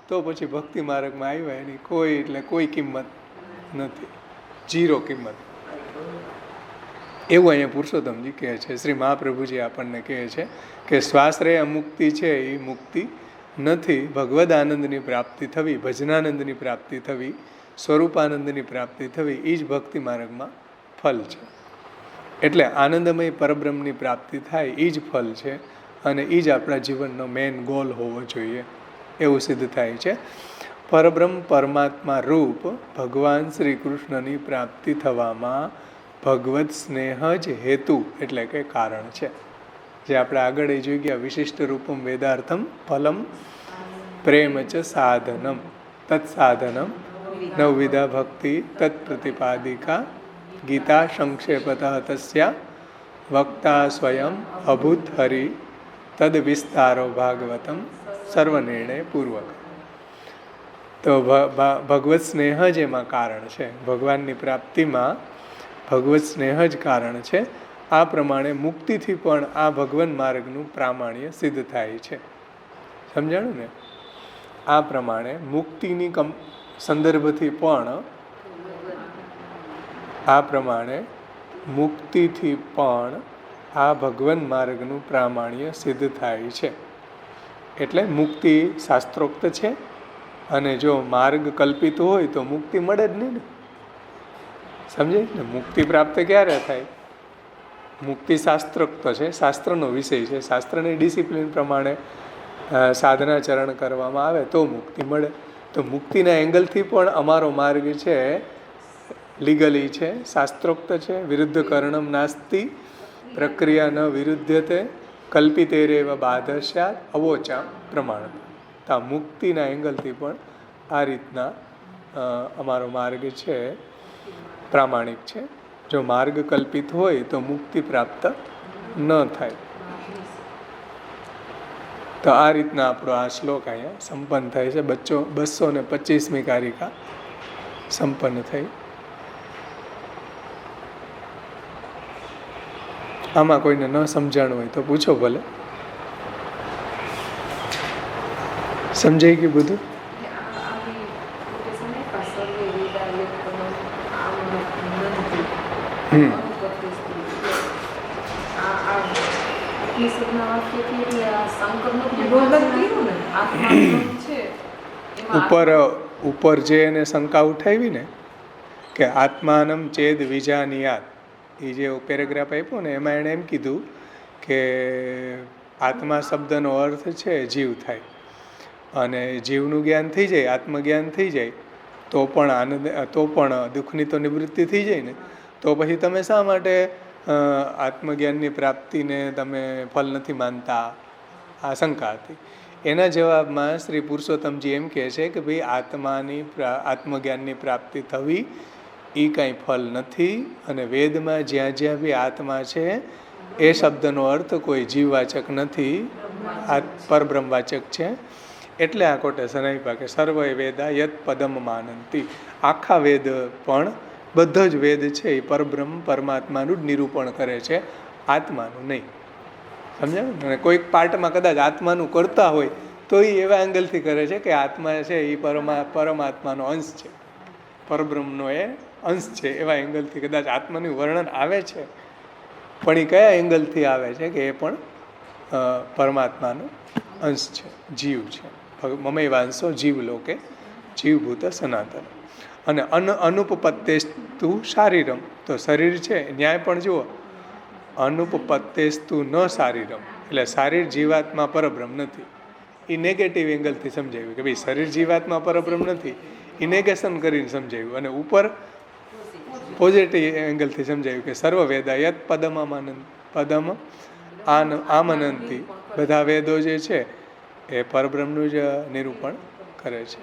તો પછી ભક્તિ માર્ગમાં આવ્યા એની કોઈ એટલે કોઈ કિંમત નથી, 0 કિંમત. એવું અહીંયા પુરુષોત્તમજી કહે છે. શ્રી મહાપ્રભુજી આપણને કહે છે કે શ્વાસરે મુક્તિ છે એ મુક્તિ નથી. ભગવદ આનંદની પ્રાપ્તિ થવી, ભજનાનંદની પ્રાપ્તિ થવી, સ્વરૂપાનંદની પ્રાપ્તિ થવી એ જ ભક્તિ માર્ગમાં ફલ છે. એટલે આનંદમય પરબ્રહ્મની પ્રાપ્તિ થાય એ જ ફલ છે અને એ જ આપણા જીવનનો મેઇન ગોલ હોવો જોઈએ એવું સિદ્ધ થાય છે. પરબ્રહ્મ પરમાત્મા રૂપ ભગવાન શ્રી કૃષ્ણની પ્રાપ્તિ થવામાં ભગવત સ્નેહ જ હેતુ એટલે કે કારણ છે. જે આપણે આગળ જોઈ ગયા વિશિષ્ટ રૂપમ વેદાર્થમ ફલમ પ્રેમ ચ સાધનમ તત્સાધનમ નવવિધા ભક્તિ તત્પ્રતિપાદિકા ગીતા સંક્ષેપતઃ તસ્યા વક્તા સ્વયં અભૂત હરિ તદ વિસ્તારો ભાગવતમ સર્વનિર્ણય પૂર્વક. તો ભગવત સ્નેહ જ એમાં કારણ છે. ભગવાનની પ્રાપ્તિમાં ભગવત સ્નેહ જ કારણ છે. આ પ્રમાણે મુક્તિથી પણ આ ભગવાન માર્ગનું પ્રામાણ્ય સિદ્ધ થાય છે. સમજાણું ને? આ પ્રમાણે મુક્તિની સંદર્ભથી પણ મુક્તિથી પણ આ ભગવાન માર્ગનું પ્રામાણ્ય સિદ્ધ થાય છે. એટલે મુક્તિ શાસ્ત્રોક્ત છે અને જો માર્ગ કલ્પિત હોય તો મુક્તિ મળે જ નહીં ને. સમજે ને? મુક્તિ પ્રાપ્ત ક્યારે થાય? મુક્તિ શાસ્ત્રોક્ત છે, શાસ્ત્રનો વિષય છે. શાસ્ત્રની ડિસિપ્લિન પ્રમાણે સાધનાચરણ કરવામાં આવે તો મુક્તિ મળે. તો મુક્તિના એંગલથી પણ અમારો માર્ગ છે લીગલી છે, શાસ્ત્રોક્ત છે. વિરુદ્ધ કર્ણમ નાસ્તિ પ્રક્રિયા ન વિરુદ્ધતે કલ્પિતેરેવ બાધસ્યાત અવોચા પ્રમાણ. તો આ મુક્તિના એંગલથી પણ આ રીતના અમારો માર્ગ છે પ્રામાણિક છે. જો માર્ગ કલ્પિત હોય તો મુક્તિ પ્રાપ્ત ન થાય. તો આ રીતના આપણો આ શ્લોક અહીંયા સંપન્ન થાય છે. 225મી કારિકા સંપન્ન થઈ. આમાં કોઈને ન સમજાણું હોય તો પૂછો ભલે. સમજાઈ ગયું બધું? ઉપર જે એને શંકા ઉઠાવી ને કે આત્માનમ ચેદ વિજાનિયાત, એ જે પેરેગ્રાફ આપ્યો ને એમાં એણે એમ કીધું કે આત્મા શબ્દનો અર્થ છે જીવ થાય, અને જીવનું જ્ઞાન થઈ જાય, આત્મજ્ઞાન થઈ જાય તો પણ આનંદ, તો પણ દુઃખની તો નિવૃત્તિ થઈ જાય ને. તો પછી તમે શા માટે આત્મજ્ઞાનની પ્રાપ્તિને તમે ફલ નથી માનતા? આ શંકા હતી. એના જવાબમાં શ્રી પુરુષોત્તમજી એમ કહે છે કે ભાઈ આત્મજ્ઞાનની પ્રાપ્તિ થવી એ કાંઈ ફલ નથી, અને વેદમાં જ્યાં જ્યાં બી આત્મા છે એ શબ્દનો અર્થ કોઈ જીવવાચક નથી, આ પરબ્રહ્મવાચક છે. એટલે આ કોટેશન આપ્યા કે સર્વે વેદા યત પદમ માનંતી. આખા વેદ પણ, બધા જ વેદ છે એ પરબ્રહ્મ પરમાત્માનું જ નિરૂપણ કરે છે, આત્માનું નહીં. સમજાયું? અને કોઈક પાર્ટમાં કદાચ આત્માનું કરતા હોય તો એ એવા એંગલથી કરે છે કે આત્મા છે એ પરમાત્માનો અંશ છે, પરબ્રહ્મનો એ અંશ છે, એવા એંગલથી કદાચ આત્માનું વર્ણન આવે છે. પણ એ કયા એંગલથી આવે છે કે એ પણ પરમાત્માનો અંશ છે, જીવ છે. મમૈવાંશો જીવ લોકે જીવભૂત સનાતન. અને અનુપપત્તેસ્તુ શારીરમ, તો શરીર છે ન્યાય પણ જુઓ, અનુપપત્તેસ્તુ ન શારીરમ, એટલે શારીર જીવાત્મા પરબ્રહ્મ નથી. એ નેગેટિવ એંગલથી સમજાવ્યું કે ભાઈ શરીર જીવાત્મા પરબ્રહ્મ નથી, એ નેગેશન કરીને સમજાવ્યું. અને ઉપર પોઝિટિવ એંગલથી સમજાવ્યું કે સર્વ વેદા યત પદમ આમનંતી, બધા વેદો જે છે એ પરબ્રહ્મનું જ નિરૂપણ કરે છે.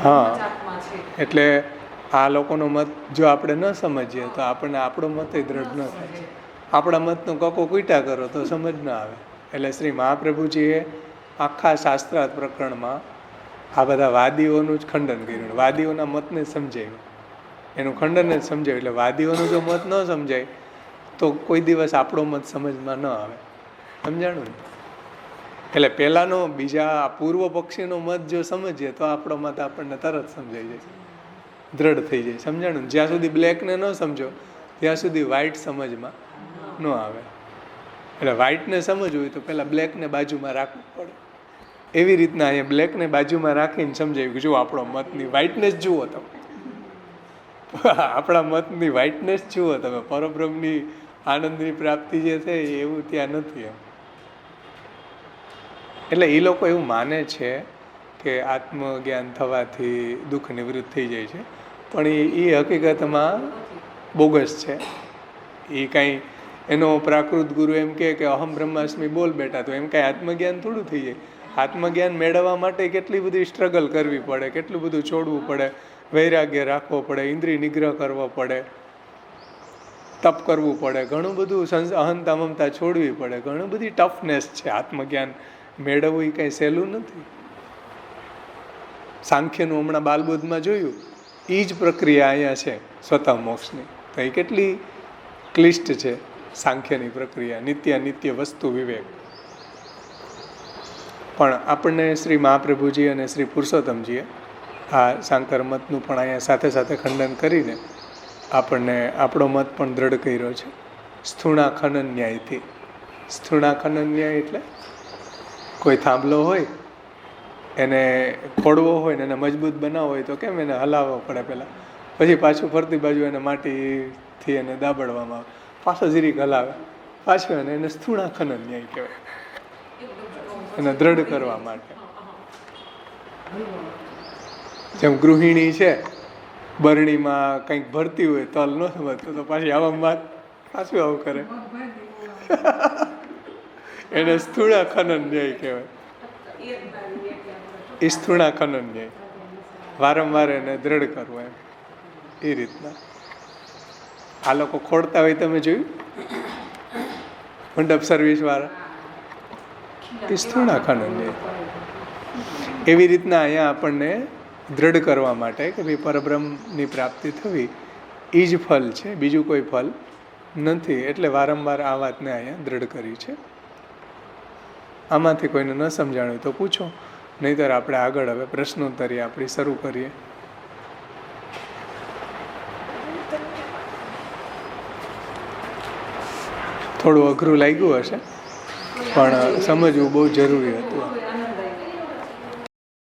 હા, એટલે આ લોકોનો મત જો આપણે ન સમજીએ તો આપણને આપણો મત દ્રઢ ન થાય. આપણા મતનો કકો કૂટા કરો તો સમજ ના આવે. એટલે શ્રી મહાપ્રભુજીએ આખા શાસ્ત્રાર્થ પ્રકરણમાં આ બધા વાદીઓનું જ ખંડન કર્યું, વાદીઓના મતને સમજાવ્યું, એનું ખંડન જ સમજાવ્યું. એટલે વાદીઓનો જો મત ન સમજાય તો કોઈ દિવસ આપણો મત સમજમાં ન આવે. સમજાણું ને? એટલે પહેલાંનો બીજા પૂર્વ પક્ષીનો મત જો સમજીએ તો આપણો મત આપણને તરત સમજાઈ જાય, દ્રઢ થઈ જાય. સમજાણું? જ્યાં સુધી બ્લેકને ન સમજો ત્યાં સુધી વ્હાઇટ સમજમાં ન આવે. એટલે વ્હાઇટને સમજવું હોય તો પહેલાં બ્લેકને બાજુમાં રાખવું પડે. એવી રીતના અહીંયા બ્લેકને બાજુમાં રાખીને સમજાવ્યું કે જો આપણો મતની વ્હાઇટનેસ જુઓ તમે, આપણા મતની વ્હાઇટનેસ જુઓ તમે, પરબ્રહ્મની આનંદની પ્રાપ્તિ જે છે એવું ત્યાં નથી એમ. એટલે એ લોકો એવું માને છે કે આત્મજ્ઞાન થવાથી દુઃખ નિવૃત્ત થઈ જાય છે, પણ એ હકીકતમાં બોગસ છે. એ કાંઈ એનો પ્રાકૃત ગુરુ એમ કહે કે અહમ બ્રહ્માસ્મિ બોલ બેટા, તો એમ કાંઈ આત્મજ્ઞાન થોડું થઈ જાય. આત્મજ્ઞાન મેળવવા માટે કેટલી બધી સ્ટ્રગલ કરવી પડે, કેટલું બધું છોડવું પડે, વૈરાગ્ય રાખવો પડે, ઇન્દ્રિય નિગ્રહ કરવો પડે, તપ કરવું પડે, ઘણું બધું અહંતા મમતા છોડવી પડે, ઘણું બધી ટફનેસ છે. આત્મજ્ઞાન મેળવવું એ કાંઈ સહેલું નથી. સાંખ્યનું હમણાં બાલબોધમાં જોયું, એ જ પ્રક્રિયા અહીંયા છે સ્વતઃ મોક્ષની. તો એ કેટલી ક્લિષ્ટ છે સાંખ્યની પ્રક્રિયા, નિત્ય વસ્તુ વિવેક. પણ આપણને શ્રી મહાપ્રભુજી અને શ્રી પુરુષોત્તમજીએ આ સાંકર મતનું પણ અહીંયા સાથે સાથે ખંડન કરીને આપણને આપણો મત પણ દ્રઢ કર્યો છે સ્થૂણા ખનન ન્યાયથી. સ્થૂણા ખનન ન્યાય એટલે કોઈ થાંભલો હોય એને ખોડવો હોય ને એને મજબૂત બનાવવો હોય તો કેમ એને હલાવવો પડે પહેલાં, પછી પાછું ફરતી બાજુ એને માટીથી એને દાબડવામાં આવે, પાછો જીરીક હલાવે, પાછું એને સ્થૂણા ખનન ન્યાય કહેવાય, એને દ્રઢ કરવા માટે. જેમ ગૃહિણી છે બરણીમાં કંઈક ભરતી હોય તલ ન સમજતો તો પાછી આવામાં પાછું આવું કરે, એને સ્થૂણા ખનન ન્યાય કહેવાય. એ સ્થૂણા ખનન ન્યાય, વારંવાર એને દ્રઢ કરવો એમ. એ રીતના આ લોકો ખોડતા હોય તમે જોયું મંડપ સર્વિસ વાળા, એ સ્થૂણા ખનન ન્યાય. એવી રીતના અહીંયા આપણને દ્રઢ કરવા માટે કે ભાઈ પરબ્રહ્મની પ્રાપ્તિ થવી એ જ ફલ છે, બીજું કોઈ ફલ નથી. એટલે વારંવાર આ વાતને અહીંયા દ્રઢ કરી છે. આમાંથી કોઈને ન સમજાણું તો પૂછો, નહીંતર આપણે આગળ હવે પ્રશ્નોત્તરી આપણી શરૂ કરીએ. થોડું અઘરું લાગ્યું હશે પણ સમજવું બહુ જરૂરી હતું.